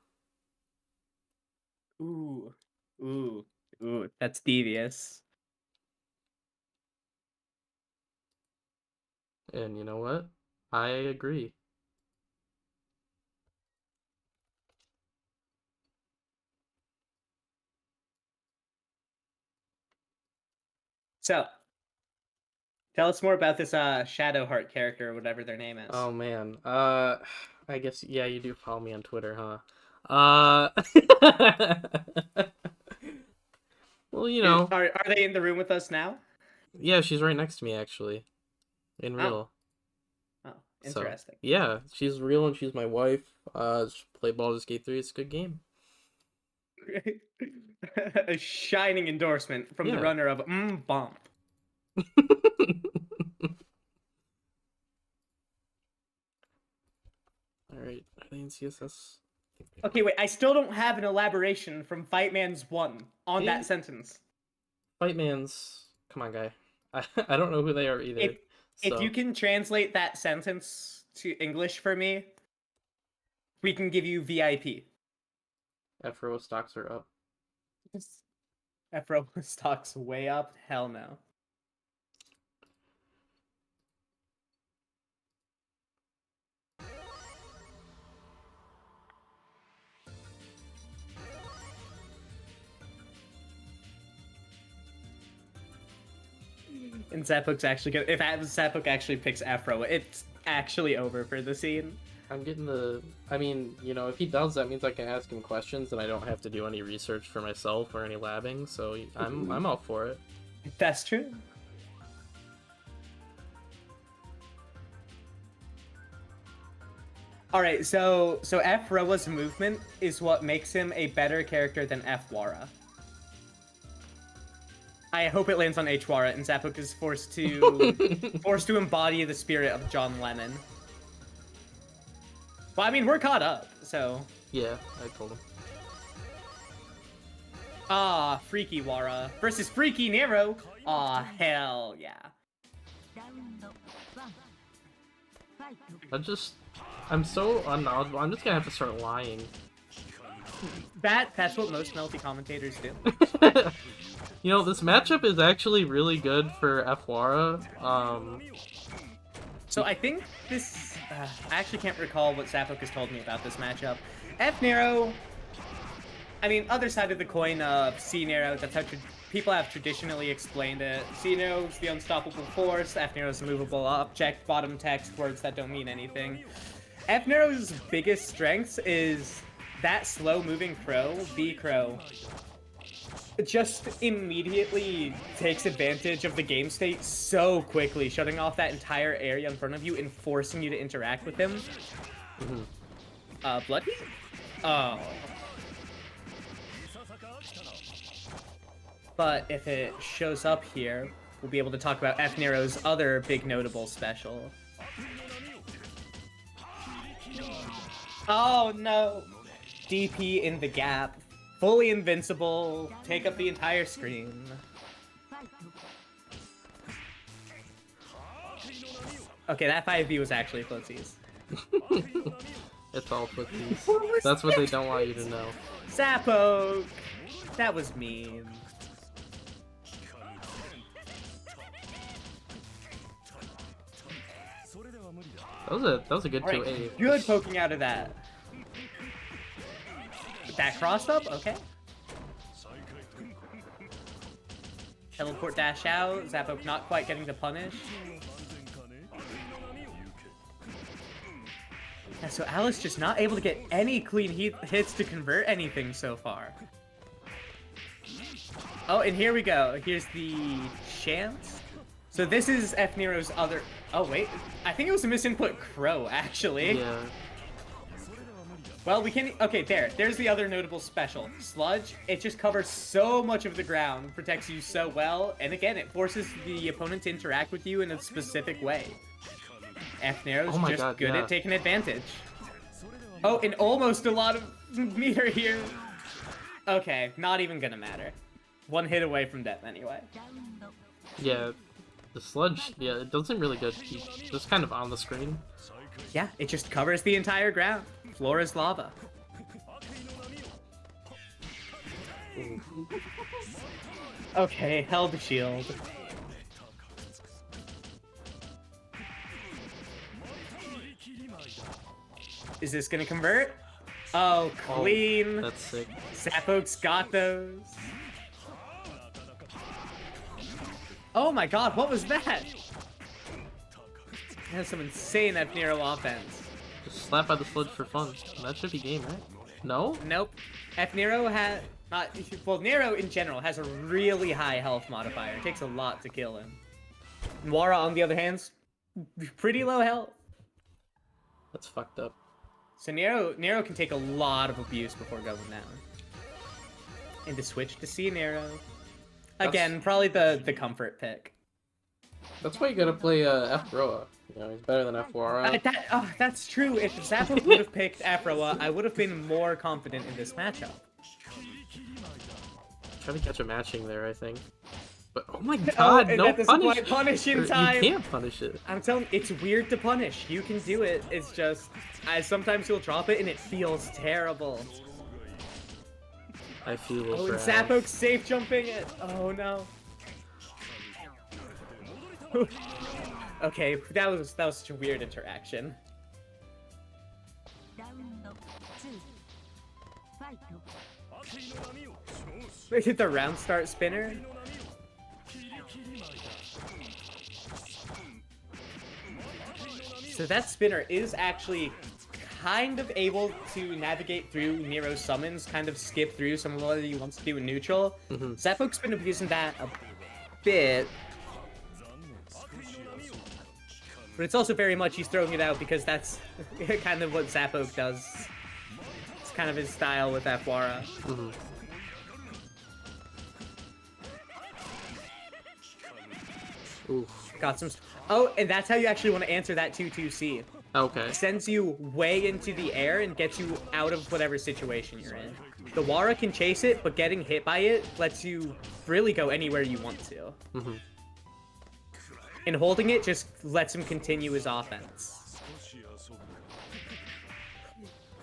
Ooh, ooh, ooh, that's devious.
And you know what? I agree.
So, tell us more about this Shadowheart character or whatever their name is.
Oh man. I guess yeah, you do follow me on Twitter, huh? Uh Well, you know,
Are they in the room with us now?
yeah, she's right next to me actually, in
Oh,
real.
oh,
So,
interesting.
yeah, she's real and she's my wife. Play Baldur's Gate 3, it's a good game.
A shining endorsement from the
Yeah.
runner of MBOMP.
Alright, are they in CSS?
Okay, wait, I still don't have an elaboration from Fightman's 1 on that
See?
sentence.
Fightman's. Come on, guy. I don't know who they are
If
either.
if you
So,
can translate that sentence to English for me, we can give you VIP.
Afro stocks are up.
Afro stocks way up? Hell no. And Zappook's actually gonna. If Zappook actually picks Afro, it's actually over for the scene.
I'm getting the. I mean, you know, if he does, that means I can ask him questions and I don't have to do any research for myself or any labbing. So I'm all for it.
That's true. All right, so F Roa's movement is what makes him a better character than F Wara. I hope it lands on H Wara and Zappook is forced to embody the spirit of John Lennon. Well, I mean, we're caught up, so.
Yeah, I told him.
Ah, Freaky Wara versus Freaky Nero. Ah, hell yeah.
I'm so unknowledgeable. I'm just gonna have to start lying.
That's what most melty commentators do.
You know, this matchup is actually really good for Fwara.
So I think this. I actually can't recall what Zappook has told me about this matchup. F Nero. I mean, other side of the coin of C Nero. That's how people have traditionally explained it. C Nero's the unstoppable force. F Nero's the movable object. Bottom text, words that don't mean anything. F Nero's biggest strengths is that slow moving crow, V crow. just immediately takes advantage of the game state so quickly, shutting off that entire area in front of you and forcing you to interact with him. Blood Heat? Oh. But if it shows up here, we'll be able to talk about F Nero's other big notable special. Oh no! DP in the gap. Fully invincible. Take up the entire screen. Okay, that 5B was actually footsies.
It's all footsies. That's what they don't want you to know.
Zappo! That was mean.
That was a good 2A.
Right, good poking out of that. That crossed up? Okay. Teleport dash out. Zappo not quite getting the punish. Yeah, so Alice just not able to get any clean hits to convert anything so far. Oh, and here we go. Here's the chance. So this is F Nero's other... Oh, wait. I think it was a misinput Crow, actually.
Yeah.
Well, we can... Okay, there's the other notable special. Sludge, it just covers so much of the ground, protects you so well, and again, it forces the opponent to interact with you in a specific way. F Nero's just good at taking advantage. Oh, and almost a lot of meter here. Okay, not even gonna matter. One hit away from death anyway.
Yeah, the sludge, yeah, it doesn't really get just kind of on the screen.
Yeah, it just covers the entire ground. Floor is lava.
Ooh.
Okay, held the shield. Is this gonna convert? Oh, clean.
Oh, that's sick.
Zappo's got those. Oh my god, what was that? That's some insane F Nero offense.
Just slap by the sludge for fun. That should be game, right? No?
Nope. F Nero has not. Well, Nero in general has a really high health modifier. It takes a lot to kill him. Noira, on the other hand, pretty low health.
That's fucked up.
So Nero can take a lot of abuse before going down. And to switch to C Nero. Again, probably the comfort pick.
That's why you gotta play F Roa. You know, he's better than F Wara.
That's true. If Zappo would have picked Afroa, I would have been more confident in this matchup.
Try to catch a matching there, I think. But oh my god, no
punish in time.
You can't punish it.
I'm telling you, it's weird to punish. You can do it. It's just, sometimes you'll drop it and it feels terrible.
I feel
Oh, and Zappo's safe jumping it. Oh no. Okay, that was such a weird interaction. They hit the round start spinner. So that spinner is actually kind of able to navigate through Nero's summons, kind of skip through some of what he wants to do in neutral. Zappo's been abusing that a bit. But it's also very much he's throwing it out because that's kind of what Zappo does. It's kind of his style with F Wara.
Oof.
Got some. Oh, and that's how you actually want to answer that 2-2-C.
Okay.
It sends you way into the air and gets you out of whatever situation you're in. The Wara can chase it, but getting hit by it lets you really go anywhere you want to. And holding it just lets him continue his offense.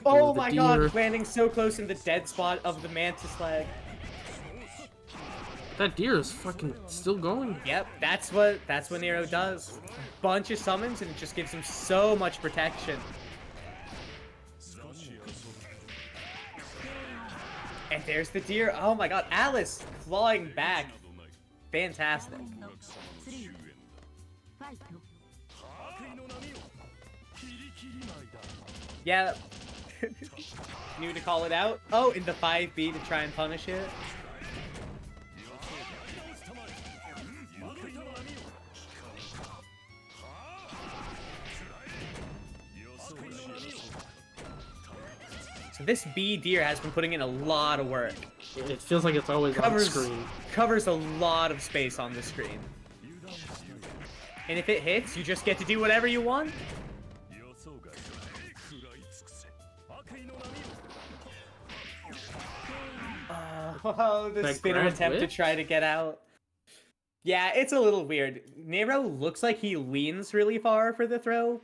Oh my god, landing so close in the dead spot of the Mantis leg.
That deer is fucking still going.
Yep, that's what Nero does. Bunch of summons and it just gives him so much protection. And there's the deer. Oh my god, Alice clawing back. Fantastic. Yeah. Knew to call it out. Oh, in the 5B to try and punish it. This B deer has been putting in a lot of work.
It feels like it's always on screen.
Covers a lot of space on the screen. And if it hits, you just get to do whatever you want. Oh, the spinner attempt to try to get out. Yeah, it's a little weird. Nero looks like he leans really far for the throw,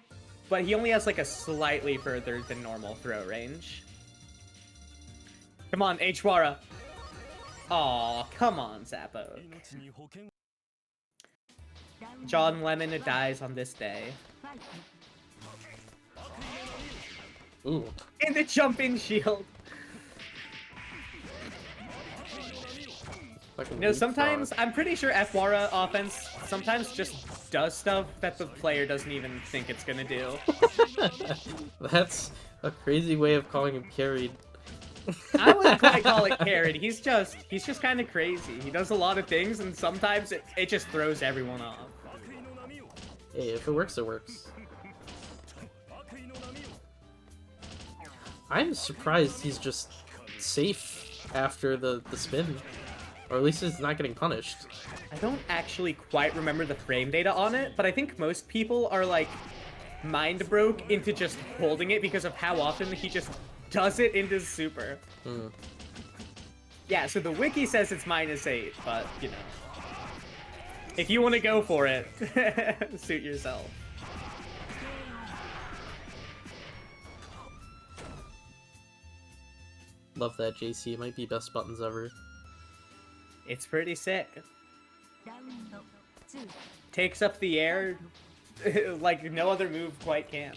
but he only has like a slightly further than normal throw range. Come on, Hwara. Aw, come on, Zappo. John Lemon dies on this day.
Ooh.
And the jump-in shield. You know, sometimes, I'm pretty sure Hwara offense sometimes just does stuff that the player doesn't even think it's gonna do.
That's a crazy way of calling him carried.
I wouldn't quite call it carried. He's just kind of crazy. He does a lot of things, and sometimes it just throws everyone off.
Hey, if it works, it works. I'm surprised he's just safe after the spin. Or at least he's not getting punished.
I don't actually quite remember the frame data on it, but I think most people are like mind broke into just holding it because of how often he just does it into super. Yeah, so the wiki says it's -8, but you know, if you want to go for it, suit yourself.
Love that, JC. It might be best buttons ever.
It's pretty sick. Takes up the air like no other move quite can.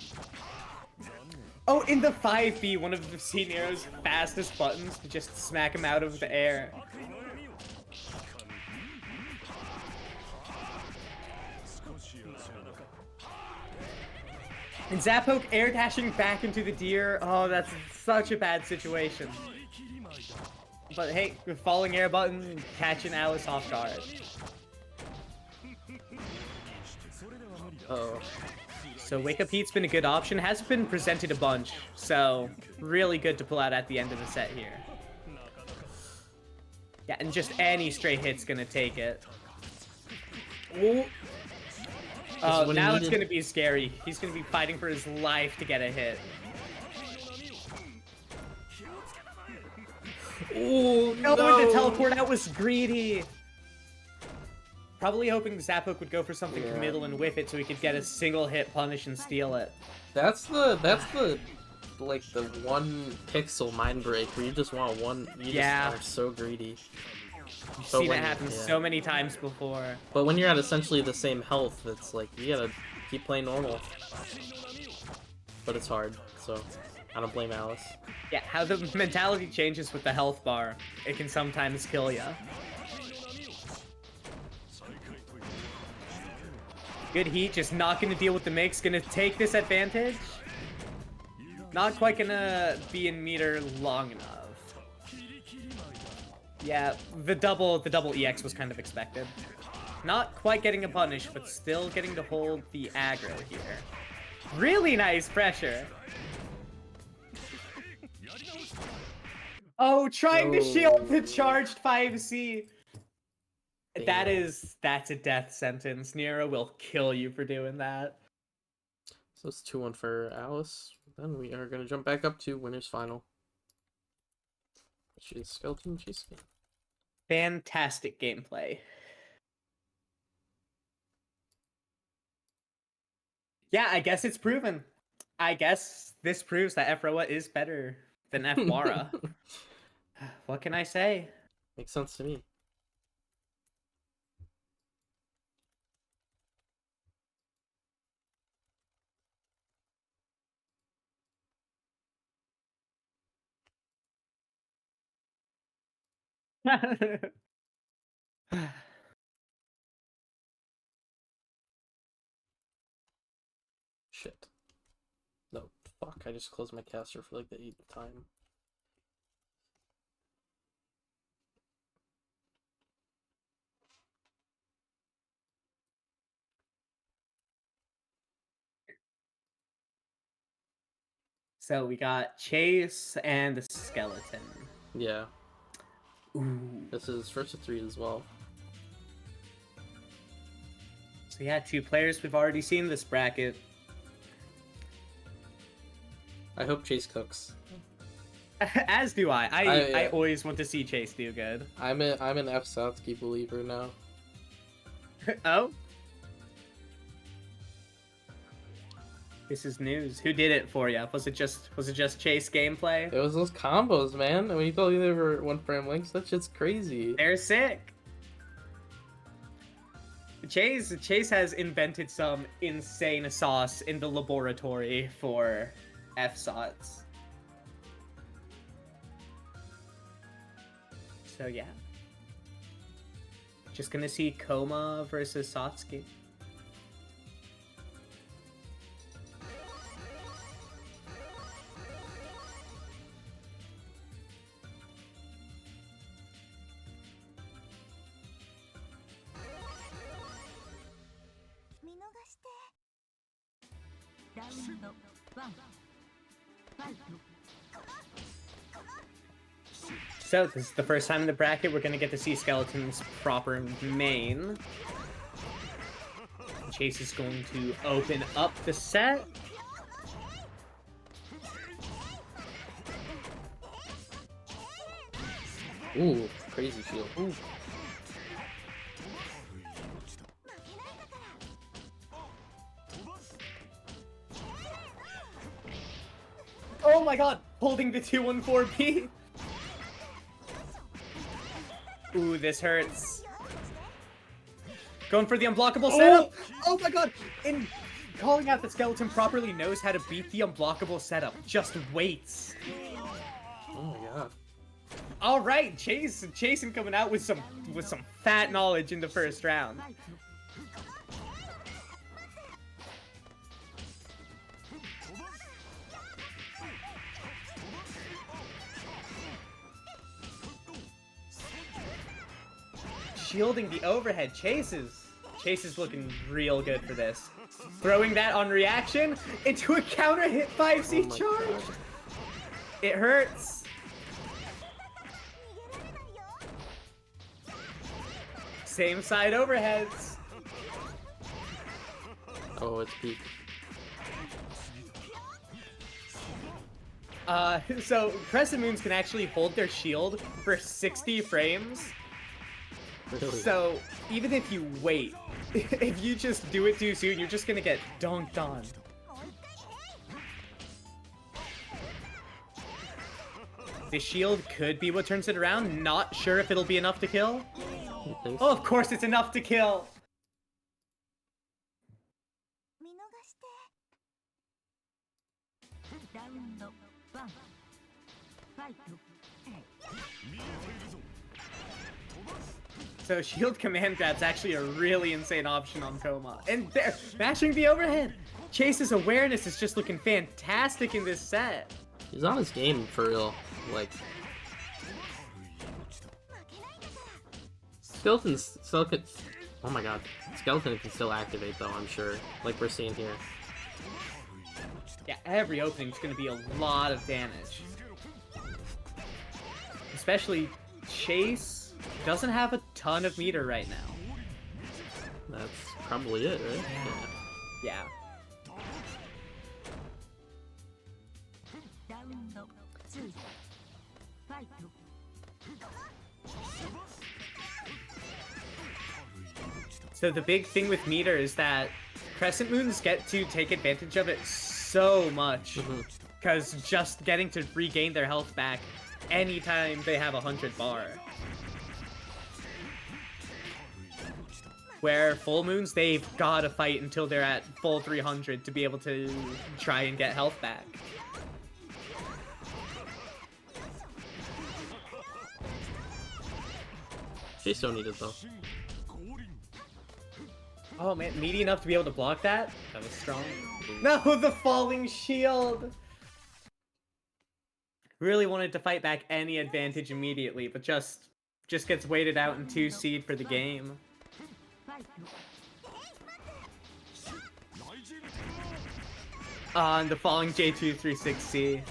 Oh, in the 5B, one of the Nero's fastest buttons to just smack him out of the air. And Zappoke air dashing back into the deer. Oh, that's such a bad situation. But hey, with falling air button, catching Alice off guard.
Uh-oh.
So Wake Up Heat's been a good option. Hasn't been presented a bunch, so really good to pull out at the end of the set here. Yeah, and just any stray hit's gonna take it. Ooh. Oh, now it's gonna be scary. He's gonna be fighting for his life to get a hit.
Oh,
no! The teleport out was greedy! Probably hoping Zappoke would go for something committal and whiff it so he could get a single hit punish and steal it.
That's the like the one pixel mind break where you just want one. You just are so greedy.
You've seen it happen so many times before.
But when you're at essentially the same health, it's like you gotta keep playing normal. But it's hard, so I don't blame Alice.
Yeah, how the mentality changes with the health bar, it can sometimes kill ya. Good heat, just not gonna deal with the mix, gonna take this advantage. Not quite gonna be in meter long enough. Yeah, the double EX was kind of expected. Not quite getting a punish, but still getting to hold the aggro here. Really nice pressure. Oh, trying to shield the charged 5C. Damn. That's a death sentence. Nero will kill you for doing that.
So it's 2-1 for Alice. Then we are gonna jump back up to winners final. Which is Skeleton Chasing.
Fantastic gameplay. Yeah, I guess it's proven. I guess this proves that Efroa is better than Hwara. What can I say?
Makes sense to me. Shit. No, fuck, I just closed my caster for like the 8th time.
So we got Chase and the skeleton.
Yeah.
Ooh.
This is first of 3 as well.
So yeah, 2 players we've already seen this bracket.
I hope Chase cooks.
As do I. I
yeah.
always want to see Chase do good.
I'm an F Satsuki believer now.
Oh? This is news. Who did it for you? Was it just Chase gameplay?
It was those combos, man. I mean, you told me they were 1 frame links. That shit's crazy.
They're sick. Chase has invented some insane sauce in the laboratory for FSOTs. So yeah. Just gonna see Koma versus Satsuki. So this is the first time in the bracket we're gonna get to see Skeleton's proper main. Chase is going to open up the set.
Ooh, crazy shield. Ooh.
Oh my god, holding the 214B. Ooh, this hurts. Going for the unblockable setup. Oh my god, and calling out the skeleton properly knows how to beat the unblockable setup. Just waits.
Oh my god.
All right, Jason coming out with some fat knowledge in the first round. Shielding the overhead. Chase is looking real good for this. Throwing that on reaction into a counter hit 5C charge.
God.
It hurts. Same side overheads.
Oh, it's peak.
So Crescent Moons can actually hold their shield for 60 frames.
Really?
So even if you wait, if you just do it too soon, you're just gonna get dunked on. The shield could be what turns it around. Not sure if it'll be enough to kill.
You think
Oh,
so?
of course it's enough to kill. So shield command grab's actually a really insane option on Koma. And there, mashing the overhead. Chase's awareness is just looking fantastic in this set.
He's on his game for real. Like, Skeleton. Oh my god, Skeleton can still activate though. I'm sure, like we're seeing here.
Yeah, every opening's gonna be a lot of damage. Especially Chase doesn't have a ton of meter right now.
That's probably it, right?
Yeah. So the big thing with meter is that Crescent Moons get to take advantage of it so much. Because just getting to regain their health back anytime they have 100 bar. Where full moons, they've gotta fight until they're at full 300 to be able to try and get health back.
Chase don't need it though.
Oh man, meaty enough to be able to block that? That was strong. No, the falling shield! Really wanted to fight back any advantage immediately, but just gets waited out in 2 seed for the game. On the falling J236C.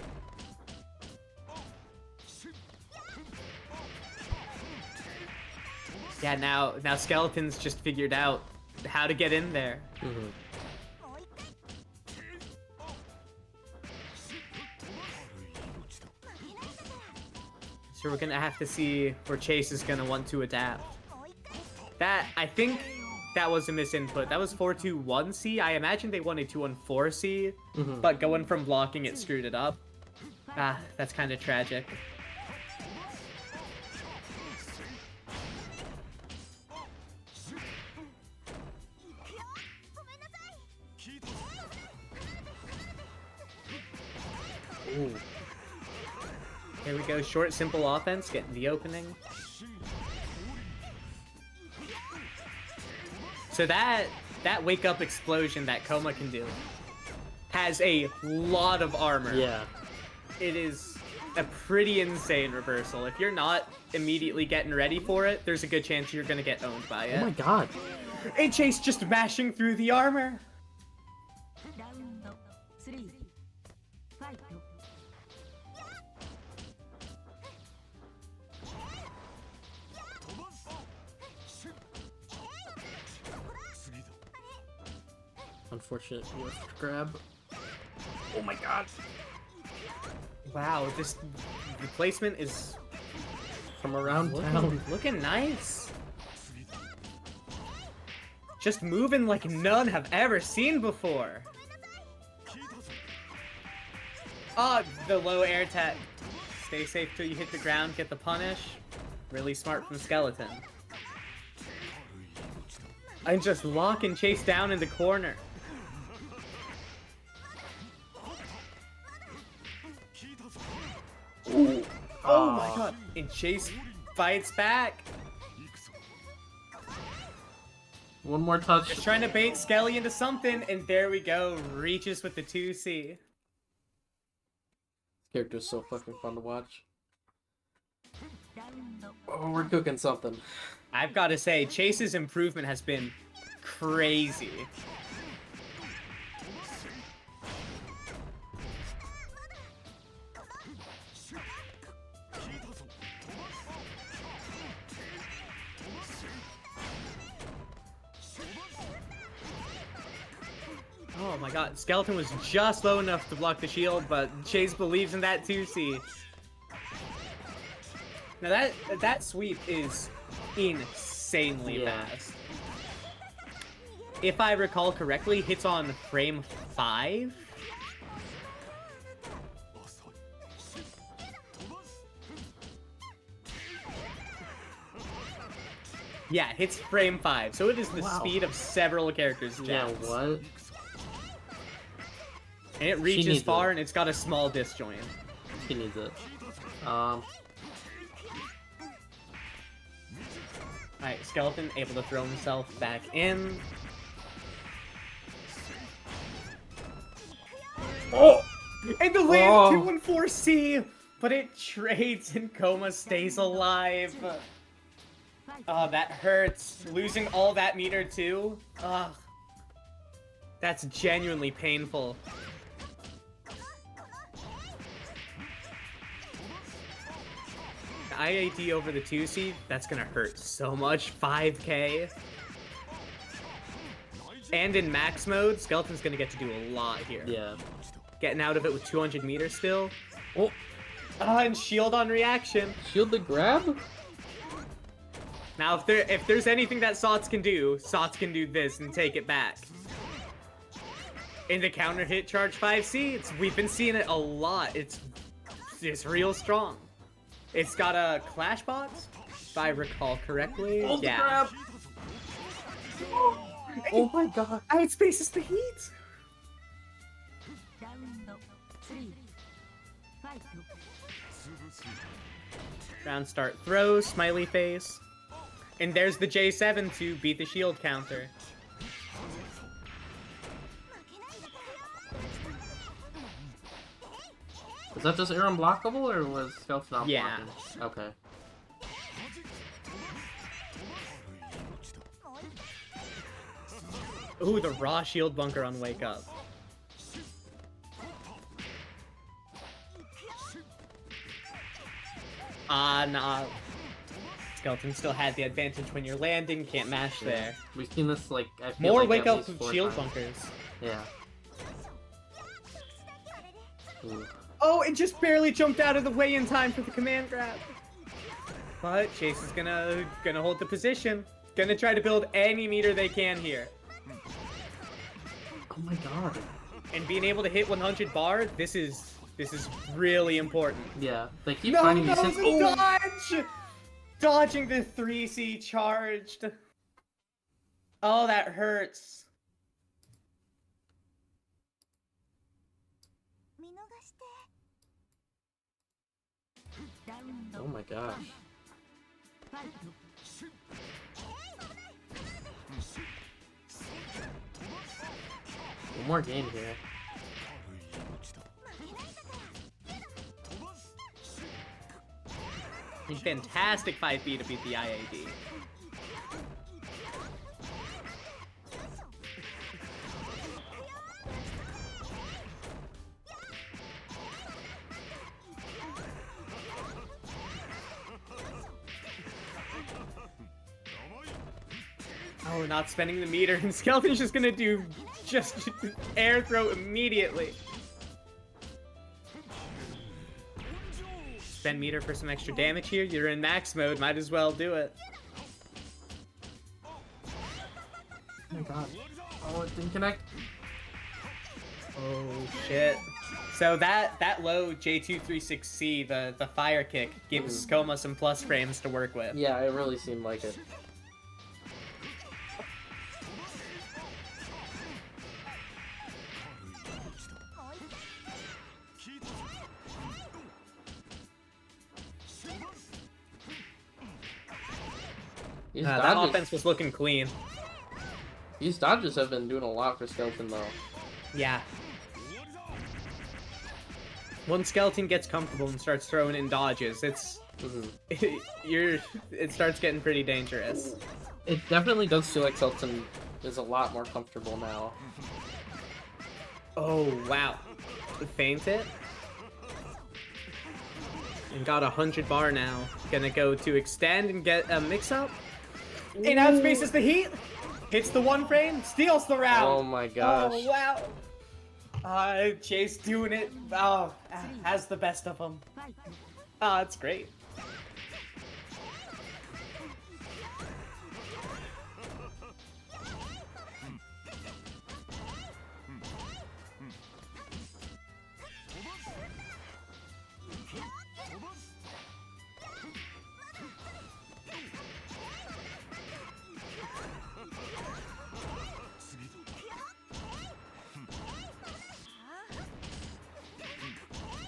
Yeah, now Skeleton's just figured out how to get in there.
Mm-hmm.
So we're gonna have to see where Chase is gonna want to adapt. I think that was a misinput. That was 421C. I imagine they wanted 214C, but going from blocking it screwed it up. Ah, that's kind of tragic.
Ooh.
Here we go, short, simple offense, getting the opening. So that wake-up explosion that Coma can do has a lot of armor.
Yeah.
It is a pretty insane reversal. If you're not immediately getting ready for it, there's a good chance you're gonna get owned by it.
Oh my god.
And Chase just mashing through the armor.
Unfortunate lift grab. Oh my god.
Wow, this the placement is
From around town.
looking nice. Just moving like none have ever seen before. Oh, the low air tech. Stay safe till you hit the ground, get the punish. Really smart from Skeleton. I'm just locking Chase down in the corner. Ooh. Oh my god. And Chase fights back.
One more touch.
Just trying to bait Skelly into something, and there we go. Reaches with the 2C.
This character's so fucking fun to watch. Oh, we're cooking something.
I've got to say, Chase's improvement has been crazy. Oh my god, Skeleton was just low enough to block the shield, but Chase believes in that 2C. Now that sweep is insanely fast. If I recall correctly, hits on frame 5? Yeah, hits frame 5, so it is the speed of several characters' jets.
Yeah, what?
And it reaches far, and it's got a small disjoint.
He needs it.
Alright, Skeleton able to throw himself back in.
Oh!
And the land 214C! But it trades and Coma stays alive. Oh, that hurts. Losing all that meter too? Ugh. That's genuinely painful. IAD over the 2C, that's gonna hurt so much. 5k. And in max mode, Skeleton's gonna get to do a lot here.
Yeah.
Getting out of it with 200 meters still.
Oh!
And shield on reaction.
Shield the grab?
Now, if there's anything that Sots can do this and take it back. In the counter hit charge 5C, we've been seeing it a lot. It's real strong. It's got a Clash bot, if I recall correctly.
Hold the
yeah.
grab! Oh my god.
Outspaces the heat! Round start throw, smiley face. And there's the J7 to beat the shield counter.
Was that just air unblockable, or was Skeleton not
Yeah.
blocking? Okay.
Ooh, the raw shield bunker on wake up. Nah. Skeleton still had the advantage when you're landing, can't mash there.
We've seen this, like, I feel
More
like
wake
at
up
least 4
shield
times.
bunkers.
Yeah. Ooh.
Oh, it just barely jumped out of the way in time for the command grab. But Chase is gonna hold the position. Gonna try to build any meter they can here.
Oh my god.
And being able to hit 100 bar, this is really important.
Yeah, they keep
No,
finding
no,
these
the
things. Oh!
dodge! Dodging the 3C charged. Oh, that hurts.
Oh my gosh. One more game here.
Fantastic 5B to beat the IAD. Oh, not spending the meter, and Skeleton's just gonna do just air throw immediately. Spend meter for some extra damage here. You're in max mode, might as well do it.
Oh my god. Oh, it didn't connect.
Oh shit. So that low J236C, the fire kick, gives Koma some plus frames to work with.
Yeah, it really seemed like it.
That offense was looking clean.
These dodges have been doing a lot for Skeleton, though.
Yeah. When Skeleton gets comfortable and starts throwing in dodges, it's it starts getting pretty dangerous.
It definitely does feel like Skeleton is a lot more comfortable now.
Oh wow, feint it. And got 100 bar now. Gonna go to extend and get a mix up. And out spaces the heat. Hits the 1 frame, steals the round.
Oh my gosh.
Oh wow. Chase doing it. Oh, has the best of them. Oh, it's great.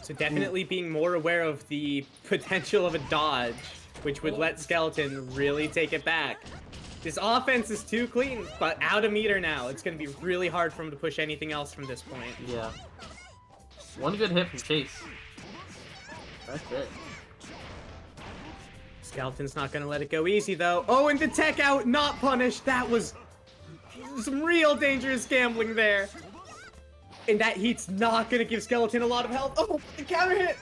So definitely being more aware of the potential of a dodge, which would let Skeleton really take it back. This offense is too clean, but out of meter now. It's going to be really hard for him to push anything else from this point.
Yeah. One good hit from Chase. That's it.
Skeleton's not going to let it go easy, though. Oh, and the tech out, not punished. That was some real dangerous gambling there. And that heat's not going to give Skeleton a lot of health. Oh, the counter hit!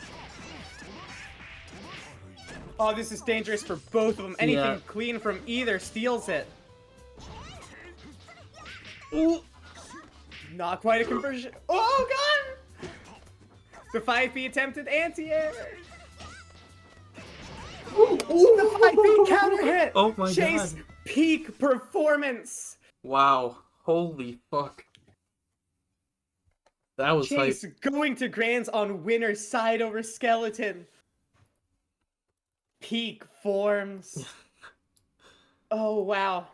Oh, this is dangerous for both of them. Anything clean from either steals it. Ooh. Not quite a conversion. Oh, God! The 5B attempted anti-air. Ooh, the 5B counter hit!
Oh my
Chase,
god.
peak performance.
Wow. Holy fuck. That was
Chase
hype.
going to Grands on winner's side over Skeleton. Peak forms. Oh, wow.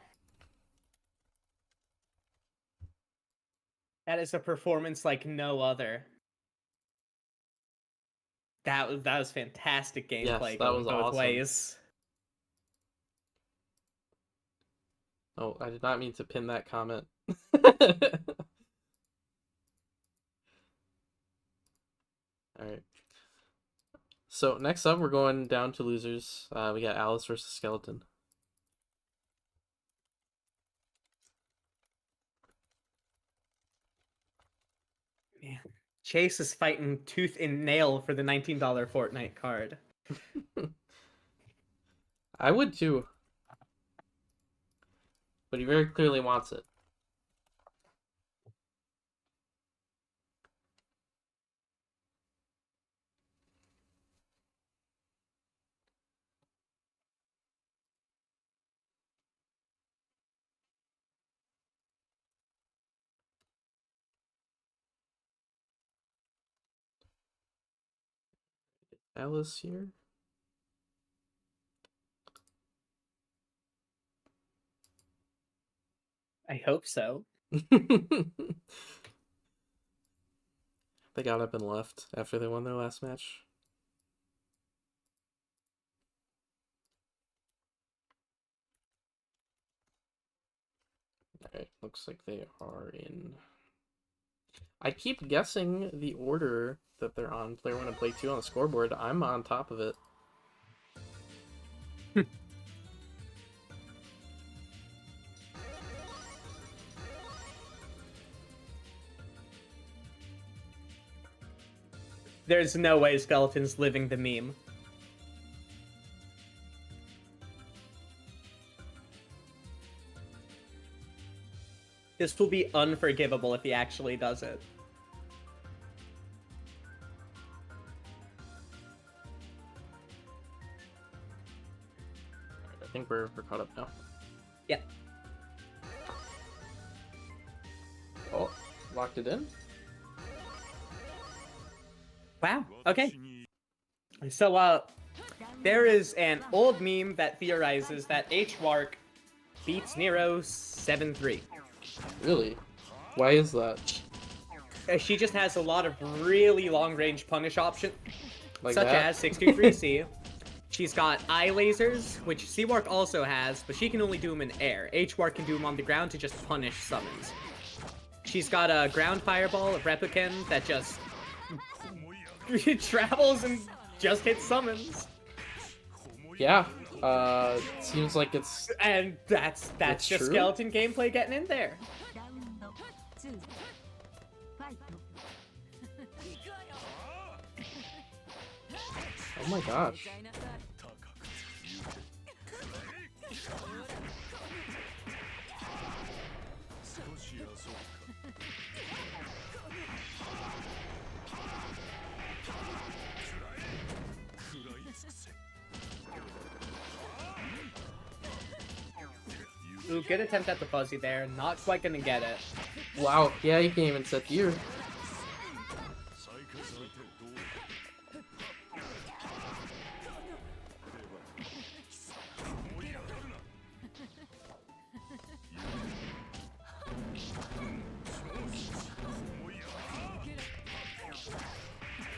That is a performance like no other. That was fantastic gameplay going both
awesome.
ways.
Oh, I did not mean to pin that comment. Alright. So, next up, we're going down to losers. We got Alice versus Skeleton.
Man. Chase is fighting tooth and nail for the $19 Fortnite card.
I would too, but he very clearly wants it. Alice here.
I hope so.
They got up and left after they won their last match. Alright, looks like they are in. I keep guessing the order that they're on, player 1 and player 2 on the scoreboard. I'm on top of it.
There's no way Skeleton's living the meme. This will be unforgivable if he actually does it.
I think we're caught up now.
Yeah.
Oh, locked it in?
Wow. Okay. So, there is an old meme that theorizes that H-Wark beats Nero 7-3.
Really? Why is that?
She just has a lot of really long-range punish options,
Like
such
that?
as 623C. She's got eye lasers, which C-Wark also has, but she can only do them in air. H-Wark can do them on the ground to just punish summons. She's got a ground fireball of Replicant that just travels and just hits summons.
Yeah. Seems like it's...
And that's
It's
just
true?
Skeleton gameplay getting in there.
Oh my gosh.
Ooh, good attempt at the fuzzy there. Not quite gonna get it.
Wow. Yeah, you can't even set gear.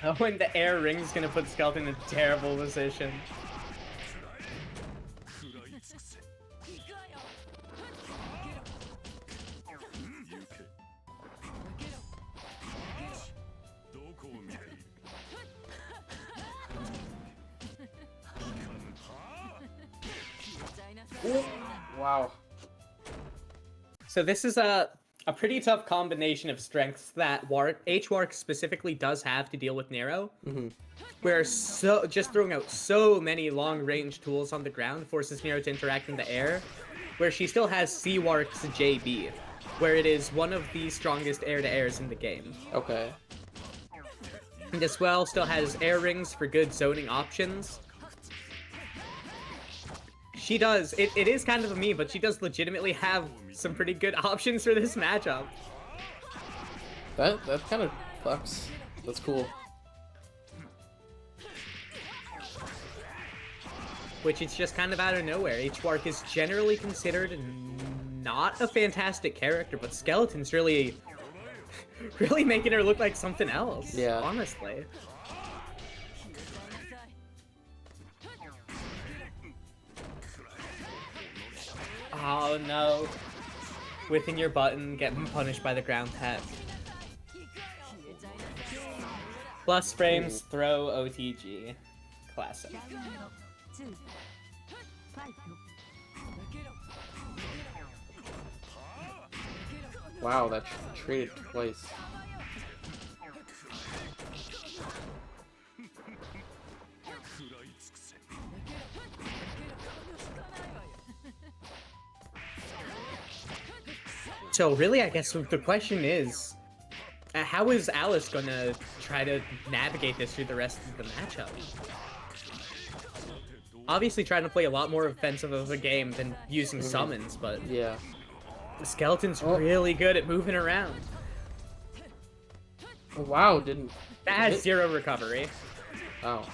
Oh, and the air ring is gonna put Skeleton in a terrible position.
Ooh. Wow.
So this is a pretty tough combination of strengths that H-Wark specifically does have to deal with Nero.
Mm-hmm.
Where just throwing out so many long-range tools on the ground forces Nero to interact in the air, where she still has C-Wark's JB, where it is one of the strongest air-to-airs in the game.
Okay.
And as well, still has air rings for good zoning options. She does, it is kind of a meme, but she does legitimately have some pretty good options for this matchup.
That kind of sucks. That's cool.
Which is just kind of out of nowhere. H-Wark is generally considered not a fantastic character, but Skeleton's really making her look like something else.
Yeah.
Honestly. Oh no. Whipping your button, getting punished by the ground tech. Plus frames, throw OTG. Classic.
Wow, that traded twice.
So really, I guess the question is, how is Alice gonna try to navigate this through the rest of the matchup? Obviously trying to play a lot more offensive of a game than using summons, but
yeah,
the Skeleton's really good at moving around.
oh, wow, didn't
That has zero recovery.
Oh,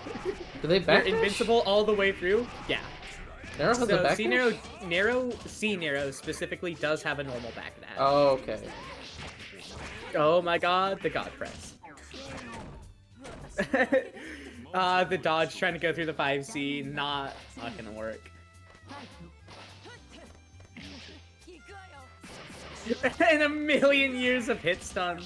do they back?
They're invincible all the way through. Yeah.
Nero has a
So
back
C Nero specifically does have a normal back dash.
Oh, okay.
Oh my god, the god press. The dodge trying to go through the 5C, not gonna work. And a million years of hit stun.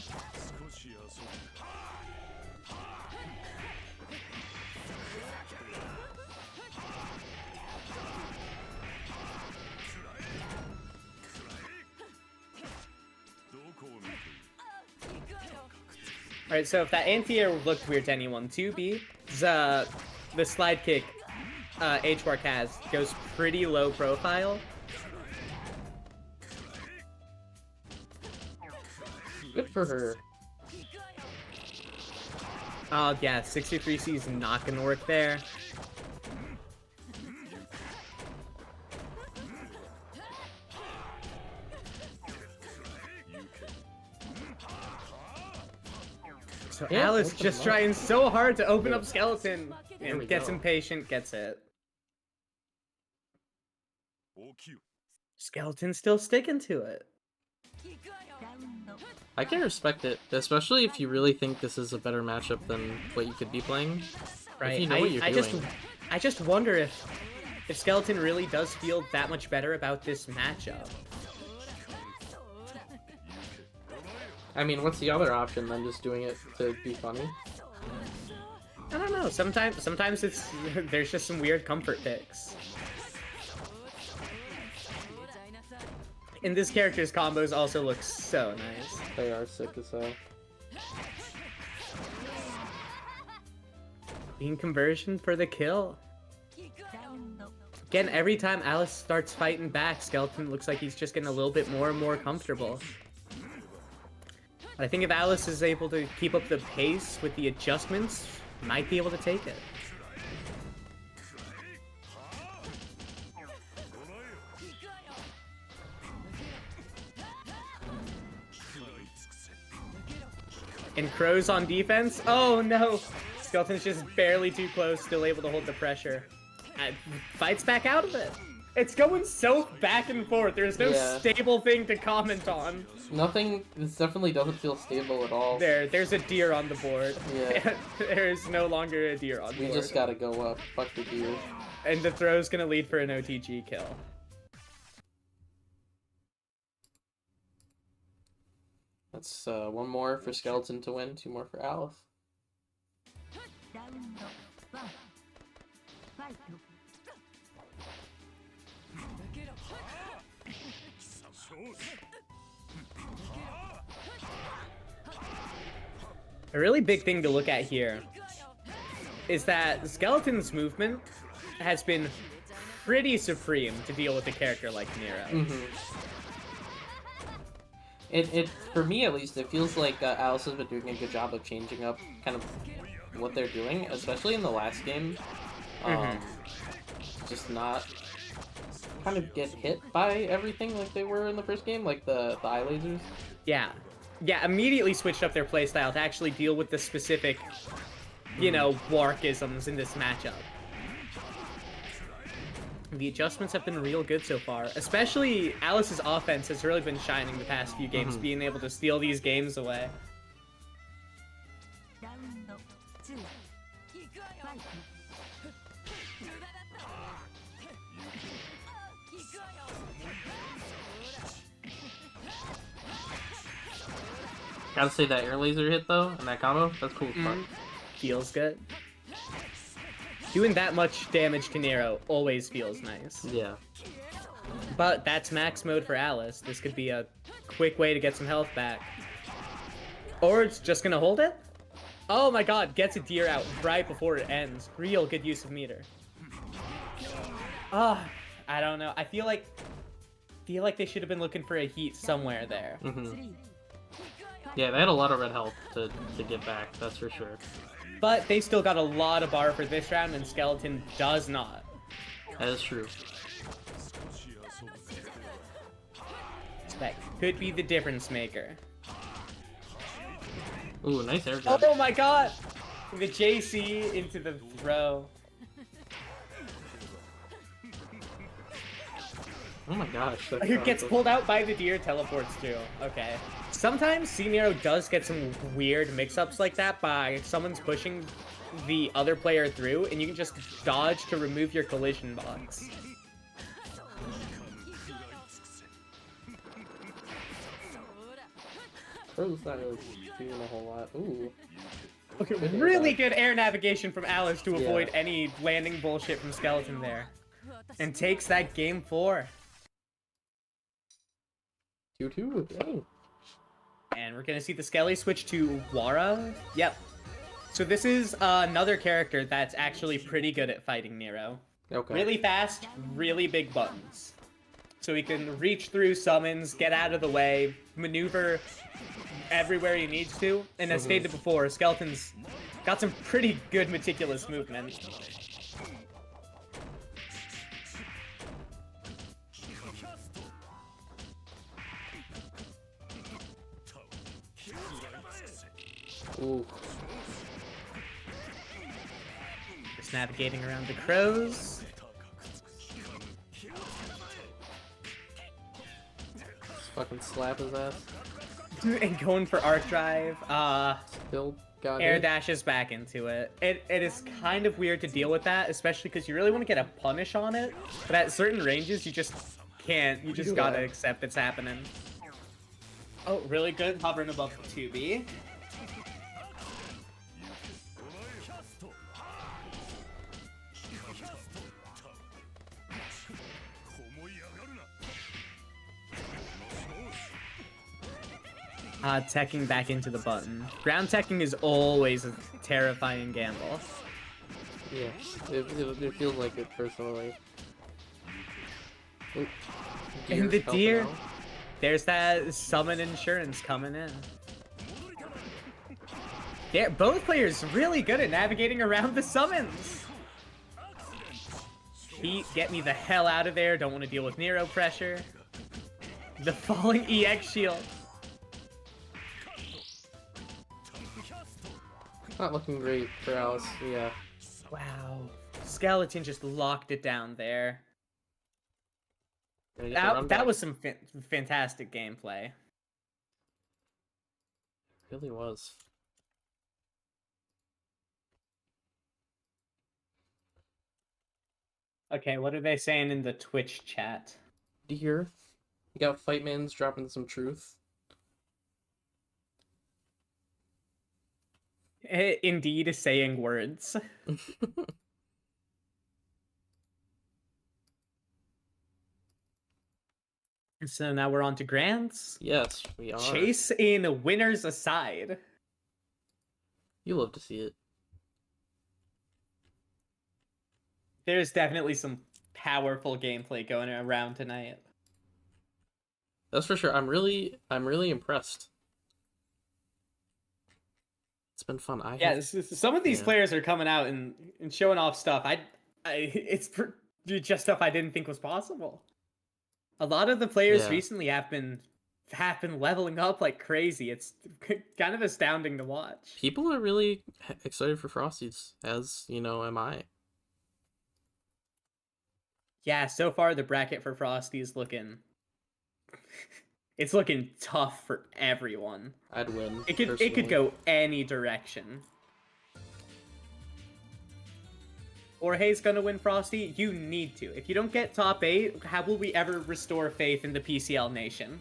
Alright, so if that anti-air looked weird to anyone, 2B, the slide kick H-Bar has goes pretty low profile.
Good for her.
Oh yeah, 63C is not gonna work there. So
Yeah,
Alice just trying so hard to open up Skeleton and gets
go.
impatient, gets it. Skeleton's still sticking to it.
I can respect it, especially if you really think this is a better matchup than what you could be playing.
Right.
If you know what you're doing.
I just wonder if Skeleton really does feel that much better about this matchup.
I mean, what's the other option than just doing it to be funny?
I don't know. Sometimes it's there's just some weird comfort picks. And this character's combos also look so nice.
They are sick as hell.
Being conversion for the kill. Again, every time Alice starts fighting back, Skeleton looks like he's just getting a little bit more and more comfortable. I think if Alice is able to keep up the pace with the adjustments, might be able to take it. And Crow's on defense. Oh no! Skeleton's just barely too close, still able to hold the pressure. And fights back out of it. It's going so back and forth. There's no stable thing to comment on.
Nothing. This definitely doesn't feel stable at all.
There's a deer on the board.
Yeah.
There's no longer a deer on the board.
We just gotta go up. Fuck the deer.
And the throw's gonna lead for an OTG kill.
That's one more for Skeleton to win, 2 more for Alice.
A really big thing to look at here is that Skeleton's movement has been pretty supreme to deal with a character like Nero.
It for me at least, it feels like Alice has been doing a good job of changing up kind of what they're doing, especially in the last game. Just not kind of get hit by everything like they were in the first game, like the eye lasers.
Yeah, immediately switched up their playstyle to actually deal with the specific, you know, Warkisms in this matchup. The adjustments have been real good so far. Especially Alice's offense has really been shining the past few games, being able to steal these games away.
Gotta say that air laser hit though, and that combo, that's cool as fuck.
Feels good. Doing that much damage to Nero always feels nice.
Yeah.
But that's max mode for Alice. This could be a quick way to get some health back. Or it's just gonna hold it? Oh my god, gets a deer out right before it ends. Real good use of meter. I don't know. I feel like feel like they should have been looking for a heat somewhere there.
Yeah, they had a lot of red health to get back, that's for sure.
But they still got a lot of bar for this round, and Skeleton does not.
That is true.
That could be the difference maker.
Ooh, nice air jab.
Oh my god! The JC into the throw.
Oh my gosh.
It gets pulled out by the deer, teleports too. Okay. Sometimes C-Nero does get some weird mix-ups like that by someone's pushing the other player through, and you can just dodge to remove your collision box.
Bro's not really doing a whole lot. Ooh.
Okay, really good air navigation from Alice to avoid any landing bullshit from Skeleton there. And takes that game 4.
2-2. Dang.
And we're gonna see the Skelly switch to Wara. Yep. So this is another character that's actually pretty good at fighting Nero.
Okay.
Really fast, really big buttons. So he can reach through summons, get out of the way, maneuver everywhere he needs to. And as stated before, Skeleton's got some pretty good meticulous movement.
Ooh.
Just navigating around the crows.
Just fucking slap his ass.
And going for arc drive.
Still got
Air
it.
dashes back into it. It is kind of weird to deal with that, especially because you really want to get a punish on it. But at certain ranges, you just can't. You just gotta accept it's happening. Oh, really good hovering above the 2B. Teching back into the button. Ground teching is always a terrifying gamble.
Yeah, it feels like it personally. Oop.
And the
Deer's
deer,
helping out.
there's that summon insurance coming in. Yeah, both players really good at navigating around the summons. Heat, get me the hell out of there. Don't want to deal with Nero pressure. The falling EX shield.
Not looking great for Alice, yeah.
Wow. Skeleton just locked it down there.
Gonna get the run
That
back.
was some fantastic gameplay.
Really was.
Okay, what are they saying in the Twitch chat?
Deer. You got Fightman's dropping some truth.
Indeed, saying words. So now we're on to Grants.
Yes, we are.
Chase in winners aside.
You love to see it.
There's definitely some powerful gameplay going around tonight.
That's for sure. I'm really impressed. It's been fun.
Some of these players are coming out and showing off stuff. It's just stuff I didn't think was possible. A lot of the players recently have been leveling up like crazy. It's kind of astounding to watch.
People are really excited for Frosties, as you know, am I.
Yeah, so far the bracket for Frosty is looking it's looking tough for everyone.
I'd win.
It could go any direction. Jorge's gonna win Frosty. You need to. If you don't get top 8, how will we ever restore faith in the PCL nation?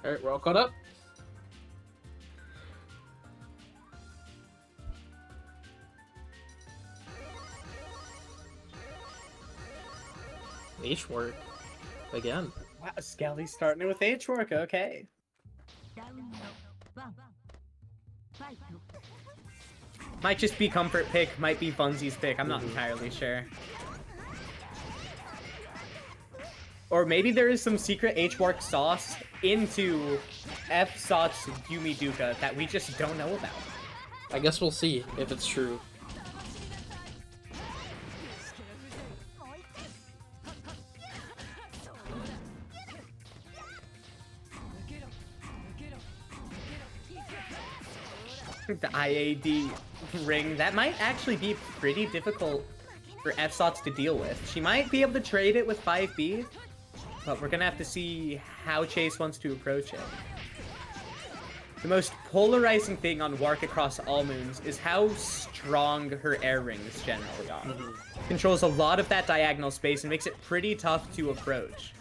Alright, we're all caught up. H work again.
Wow, Skelly's starting it with H work. Okay. Might just be comfort pick, might be Bunsy's pick. I'm not entirely sure. Or maybe there is some secret H-Work sauce into F-Sot's Yumi Duka that we just don't know about.
I guess we'll see if it's true.
The IAD ring, that might actually be pretty difficult for F-Sots to deal with. She might be able to trade it with 5B, but we're gonna have to see how Chase wants to approach it. The most polarizing thing on Wark across all moons is how strong her air rings generally are. Controls a lot of that diagonal space and makes it pretty tough to approach.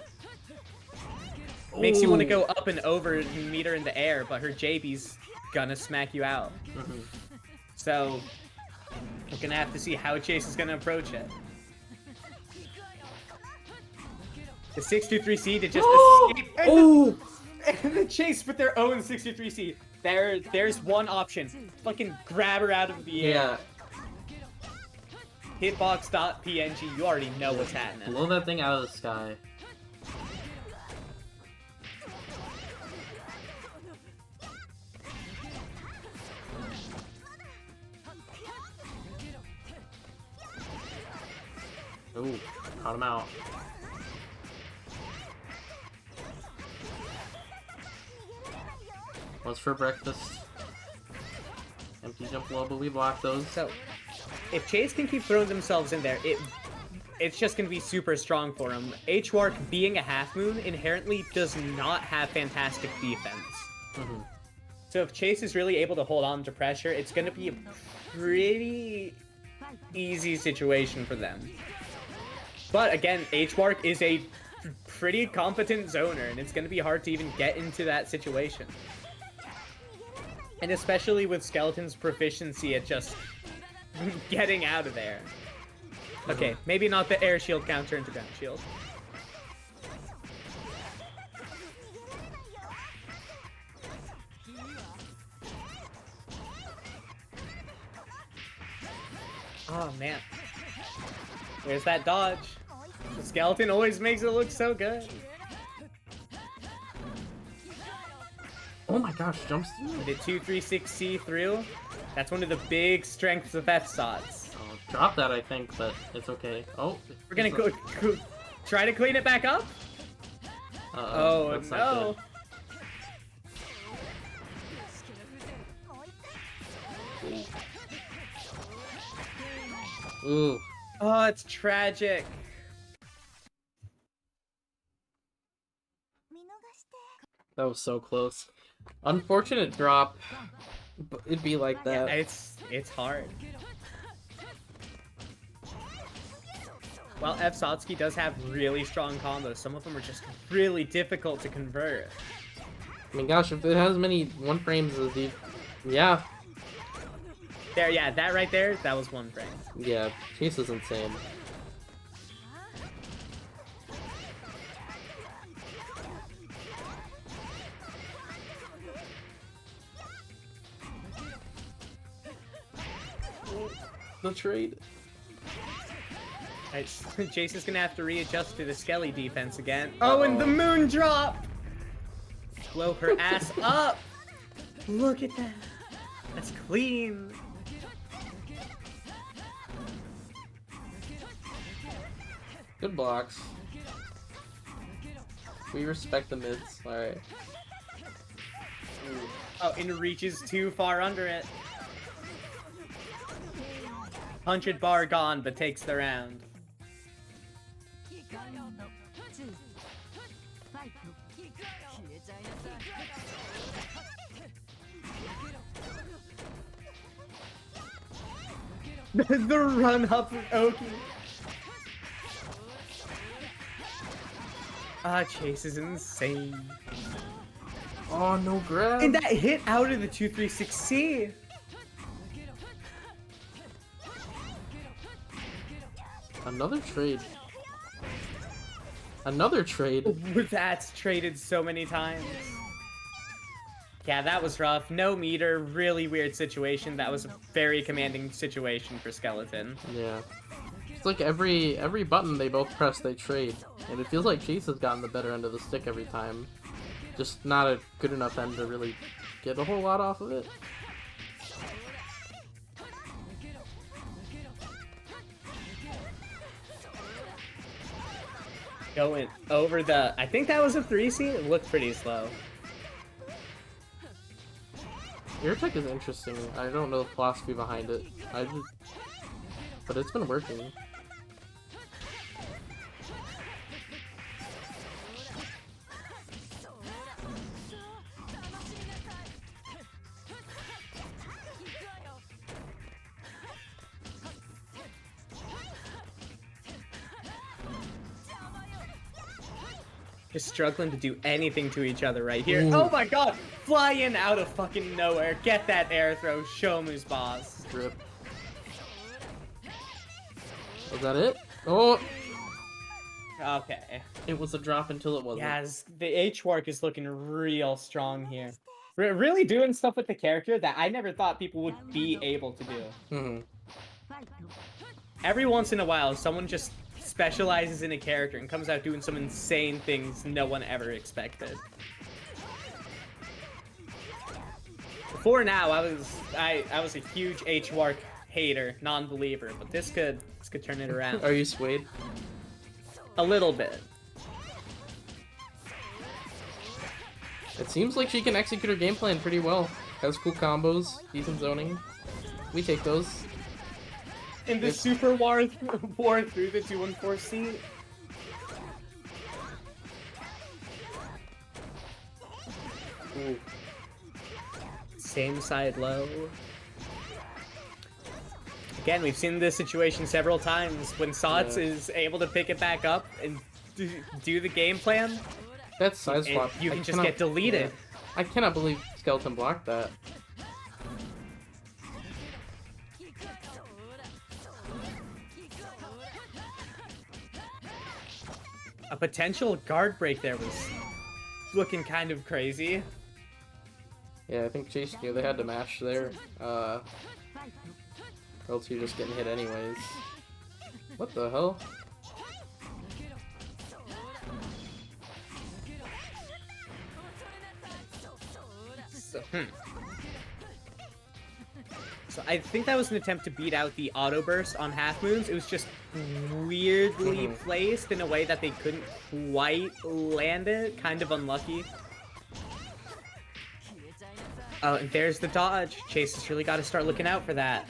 Makes you want to go up and over and meet her in the air, but her JB's gonna smack you out. So, we're gonna have to see how Chase is gonna approach it. The 623C to just escape. And the Chase with their own 623C. There's one option. Fucking grab her out of the air. Hitbox.png, you already know what's happening.
Blow that thing out of the sky. Ooh, caught him out. What's for breakfast? Empty jump low, but we block those.
So, if Chase can keep throwing themselves in there, it's just going to be super strong for him. H-Wark, being a half moon, inherently does not have fantastic defense. So if Chase is really able to hold on to pressure, it's going to be a pretty easy situation for them. But again, H-Wark is a pretty competent zoner, and it's going to be hard to even get into that situation. And especially with Skeleton's proficiency at just getting out of there. Okay, maybe not the air shield counter into ground shield. Oh man. There's that dodge. The Skeleton always makes it look so good.
Oh my gosh, jumps through.
The 236C through. That's one of the big strengths of F-Sots.
Oh, drop that, I think, but it's okay. Oh.
We're gonna go try to clean it back up? Oh no.
Ooh.
Oh, it's tragic.
That was so close. Unfortunate drop. But it'd be like that.
Yeah, it's hard. While F-Sotsky does have really strong combos, some of them are just really difficult to convert.
I mean, gosh, if it has many one frames as the... Yeah.
There, yeah, that right there, that was one frame.
Yeah, Chase is insane. The trade.
Right, Chase is gonna have to readjust to the Skelly defense again. Oh, and the moon drop! Blow her ass up! Look at that. That's clean.
Good blocks. We respect the mids. Alright.
Oh, and it reaches too far under it. 100 bar gone, but takes the round. The run up with Oki. Ah, Chase is insane.
Oh, no grab.
And that hit out of the 236C.
Another trade. Another trade.
That's traded so many times. Yeah, that was rough. No meter, really weird situation. That was a very commanding situation for Skeleton.
Yeah. It's like every button they both press, they trade. And it feels like Chase has gotten the better end of the stick every time. Just not a good enough end to really get a whole lot off of it.
Going over the... I think that was a 3C. It looked pretty slow.
Air tech is interesting. I don't know the philosophy behind it. But it's been working.
Just struggling to do anything to each other right here.
Ooh.
Oh my god! Fly in out of fucking nowhere. Get that air throw. Show him who's boss.
Drip. Was that it? Oh!
Okay.
It was a drop until it wasn't.
Yes, the H-Wark is looking real strong here. Really doing stuff with the character that I never thought people would be able to do.
Mm-hmm.
Every once in a while, someone just specializes in a character and comes out doing some insane things no one ever expected. Before now, I was a huge H-Wark hater, non-believer, but this could turn it around.
Are you swayed?
A little bit.
It seems like she can execute her game plan pretty well. Has cool combos, decent zoning. We take those.
In the super war through the 214C.
Ooh.
Same side low. Again, we've seen this situation several times when Sots is able to pick it back up and do the game plan.
That's side swap.
You can just get deleted.
Yeah. I cannot believe Skeleton blocked that.
A potential guard break there was looking kind of crazy.
Yeah, I think Chase knew they had to mash there. Or else you're just getting hit anyways. What the hell?
So I think that was an attempt to beat out the auto burst on half moons. It was just weirdly placed in a way that they couldn't quite land it. Kind of unlucky. Oh, and there's the dodge. Chase has really got to start looking out for that.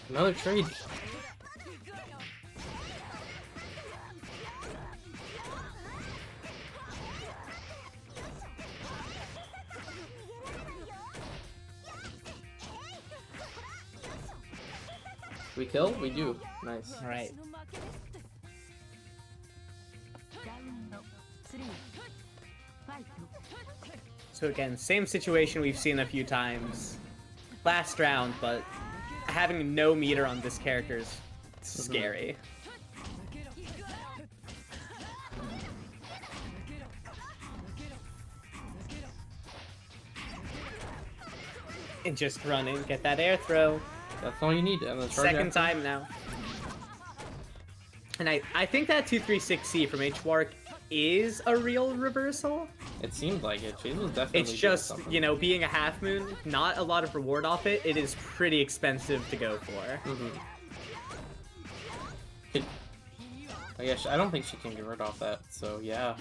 Another trade. We kill? We do. Nice.
Alright. So again, same situation we've seen a few times. Last round, but having no meter on this character is scary. And just run in, get that air throw.
That's all you need. And the charge
Second
after.
time now. And I think that 236C from H-Wark is a real reversal.
It seemed like it. Chase was definitely.
It's
doing
just,
something.
you know, being a half moon, not a lot of reward off it. It is pretty expensive to go for.
I guess I don't think she can get rid off that. So yeah,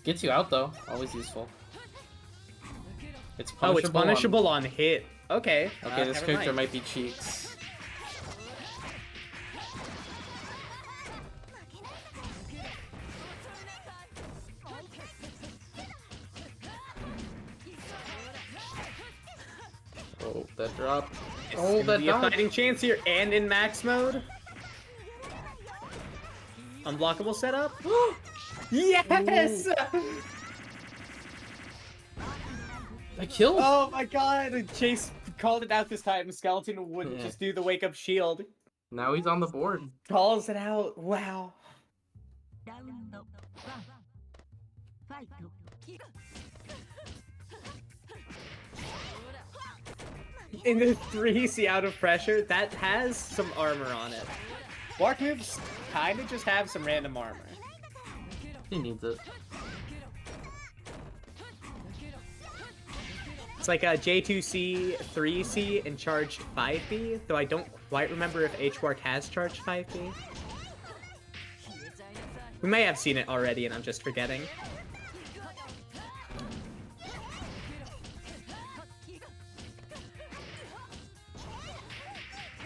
gets you out though. Always useful. It's punishable.
Oh, it's punishable on hit. Okay.
Okay, this
never
character
mind.
might be cheeks. Oh, that drop.
It's
Oh,
gonna
that
be a
dodge.
fighting chance here, and in max mode. Unblockable setup. Yes!
I killed.
Oh my god! Chase called it out this time. Skeleton wouldn't just do the wake up shield.
Now he's on the board.
Calls it out. Wow. In the 3C out of pressure, that has some armor on it. Walk moves kind of just have some random armor.
He needs it.
It's like a J2C, 3C, and charged 5B, though I don't quite remember if H-Wark has charged 5B. We may have seen it already and I'm just forgetting.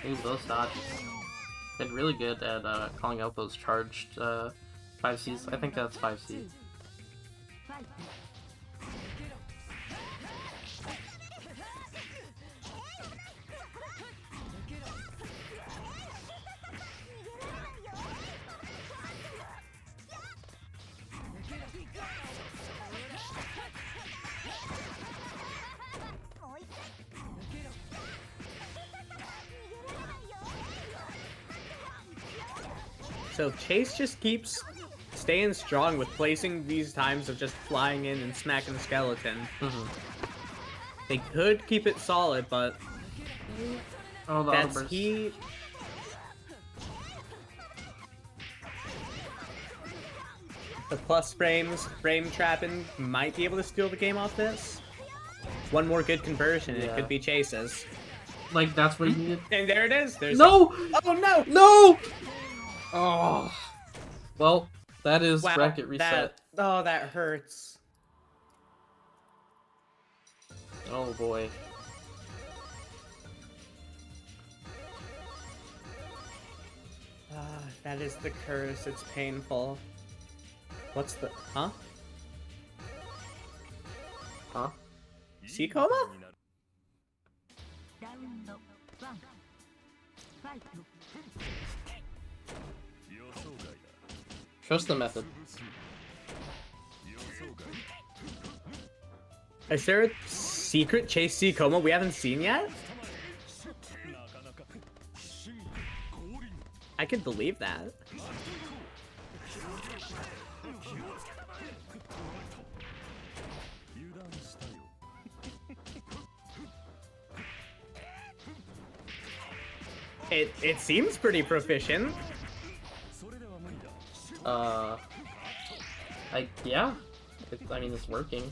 Ooh, those dodges. Been really good at calling out those charged 5Cs. I think that's 5C.
So Chase just keeps staying strong with placing these times of just flying in and smacking the skeleton. They could keep it solid, but
oh,
that's he. The plus frames, frame trapping might be able to steal the game off this. One more good conversion, and it could be Chase's.
Like, that's what you needed.
And there it is. There's
no!
Oh no!
No! Oh. Well, that is bracket reset.
That hurts.
Oh boy.
That is the curse. It's painful. What's the... Huh?
Huh?
Sea coma?
Trust the method.
Is there a secret Chase Sea coma we haven't seen yet? I could believe that. It seems pretty proficient.
Yeah. I mean, it's working.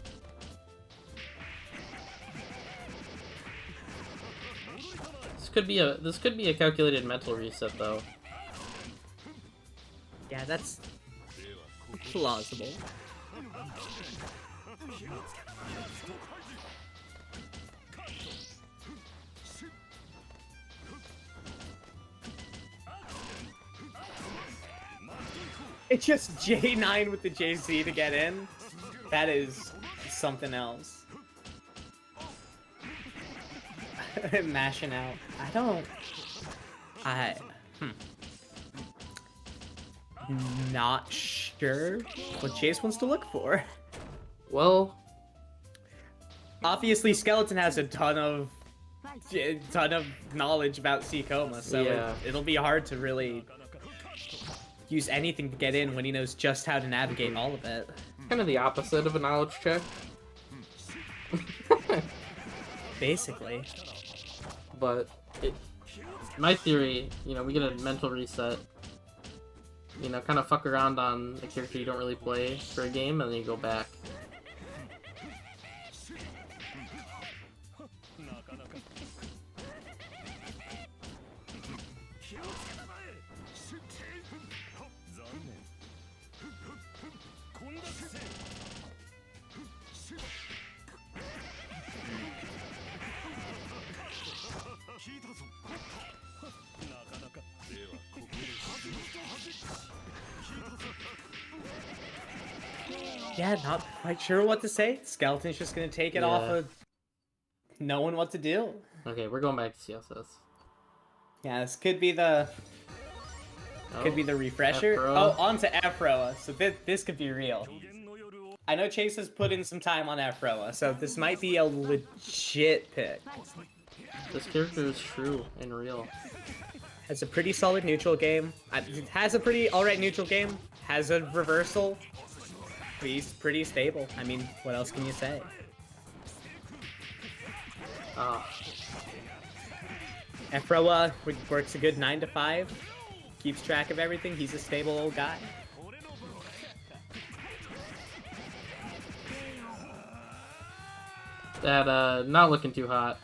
This could be a calculated mental reset, though.
Yeah, that's plausible. It's just J9 with the JC to get in. That is something else. Mashing out. Not sure what Chase wants to look for.
Well,
obviously Skeleton has a ton of knowledge about Sea Coma, so
yeah.
it'll be hard to really use anything to get in when he knows just how to navigate all of it.
Kind of the opposite of a knowledge check.
Basically.
But my theory, you know, we get a mental reset. You know, kind of fuck around on a character you don't really play for a game, and then you go back.
Yeah, not quite sure what to say. Skeleton's just gonna take it off of knowing what to do.
Okay, we're going back to CSS.
Yeah, this could be the refresher.
F-Roa.
Oh, on to F-Roa. So this could be real. I know Chase has put in some time on F-Roa, so this might be a legit pick.
This character is true and real.
Has a pretty solid neutral game. Has a pretty alright neutral game. Has a reversal. He's pretty stable. I mean, what else can you say?
Ah,
Efroa works a good 9 to 5. Keeps track of everything. He's a stable old guy.
that not looking too hot.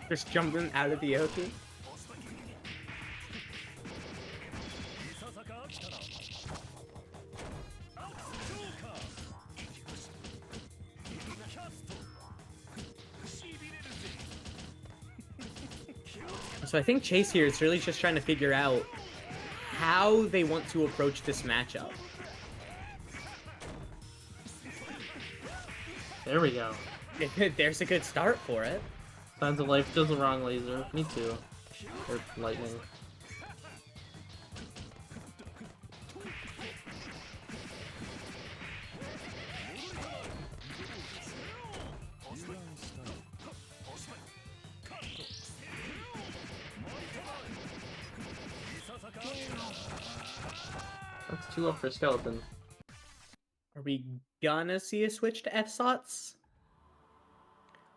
Just jumping out of the Oki. So I think Chase here is really just trying to figure out how they want to approach this matchup.
There we go.
There's a good start for it.
Signs of life does the wrong laser. Me too. Or lightning. That's 2 up for Skeleton.
Are we gonna see a switch to F-Sots?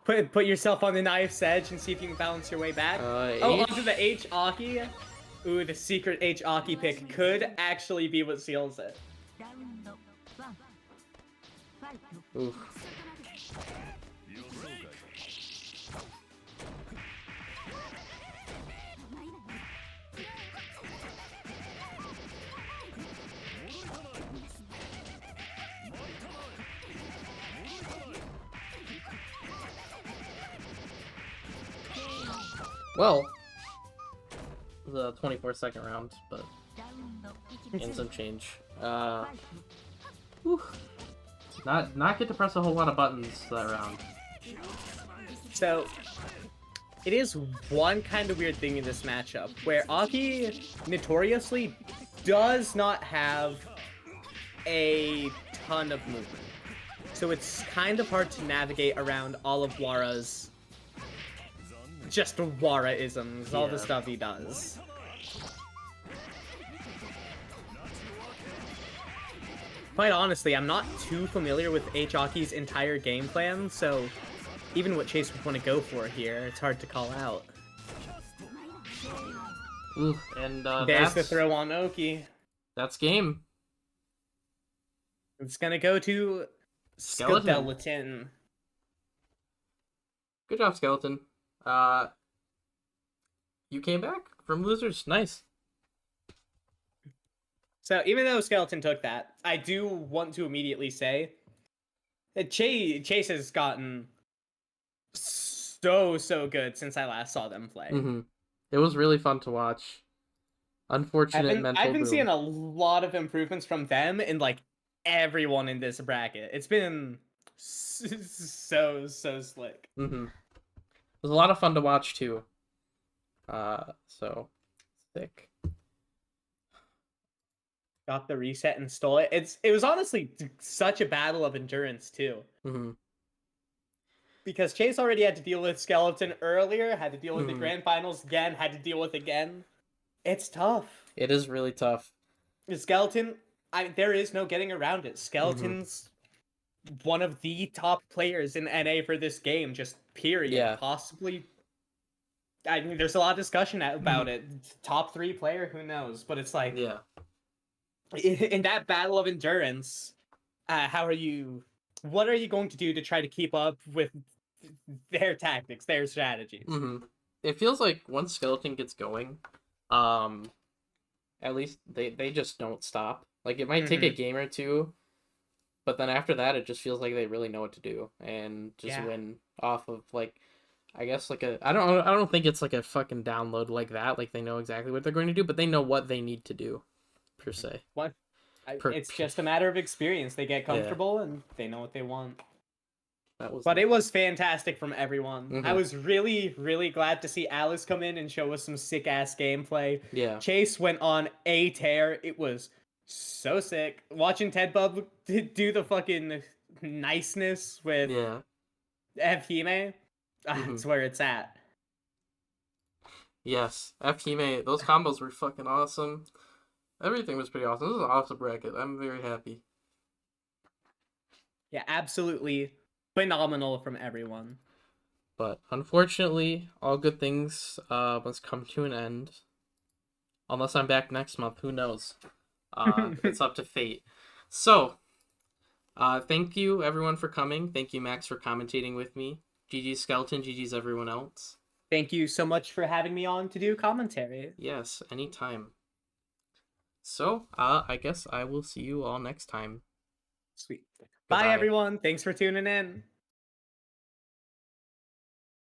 Put yourself on the knife's edge and see if you can balance your way back. Oh, onto the H Aki. Ooh, the secret H Aki pick could actually be what seals it.
Oof. Well, the 24-second round, but and some change. Whew. Not get to press a whole lot of buttons that round.
So, it is one kind of weird thing in this matchup, where Aki notoriously does not have a ton of movement. So it's kind of hard to navigate around all of Wara's just Wara-isms, all the stuff he does. Quite honestly, I'm not too familiar with H-Aki's entire game plan, so even what Chase would want to go for here, it's hard to call out.
Ooh, and
there's the throw on Oki.
That's game.
It's gonna go to Skeleton.
Good job, Skeleton. You came back from losers. Nice.
So even though Skeleton took that, I do want to immediately say that Chase has gotten so good since I last saw them play.
Mm-hmm. It was really fun to watch. Unfortunate
I've been seeing a lot of improvements from them and like everyone in this bracket. It's been so slick.
Mm-hmm. It was a lot of fun to watch too. So sick.
Got the reset and stole it. It was honestly such a battle of endurance too.
Mm-hmm.
Because Chase already had to deal with Skeleton earlier, had to deal with the grand finals again, had to deal with again. It's tough.
It is really tough.
The Skeleton, there is no getting around it. Skeleton's one of the top players in NA for this game, just period.
Yeah.
Possibly. I mean, there's a lot of discussion about it. Top 3 player, who knows? But it's like,
yeah.
In that battle of endurance, what are you going to do to try to keep up with their tactics, their strategies?
It feels like once Skeleton gets going, at least they just don't stop. Like, it might take a game or two, but then after that, it just feels like they really know what to do and just win off of, like, I guess, like I don't think it's like a fucking download like that. Like, they know exactly what they're going to do, but they know what they need to do, per se.
It's just a matter of experience. They get comfortable and they know what they want.
But
it was fantastic from everyone. I was really glad to see Alice come in and show us some sick-ass gameplay.
Yeah.
Chase went on a tear. It was So sick. Watching Ted Bub do the fucking niceness with
Yeah.
Fhime,
Hmm.
that's where it's at.
Yes. F-teammate, those combos were fucking awesome. Everything was pretty awesome. This is an awesome bracket. I'm very happy.
Yeah, absolutely phenomenal from everyone.
But unfortunately, all good things must come to an end. Unless I'm back next month, who knows? It's up to fate. So, thank you everyone for coming. Thank you, Max, for commentating with me. GG's Skeleton, GG's everyone else.
Thank you so much for having me on to do commentary.
Yes, anytime. So, I guess I will see you all next time.
Sweet. Bye,
Goodbye.
everyone. Thanks for tuning in.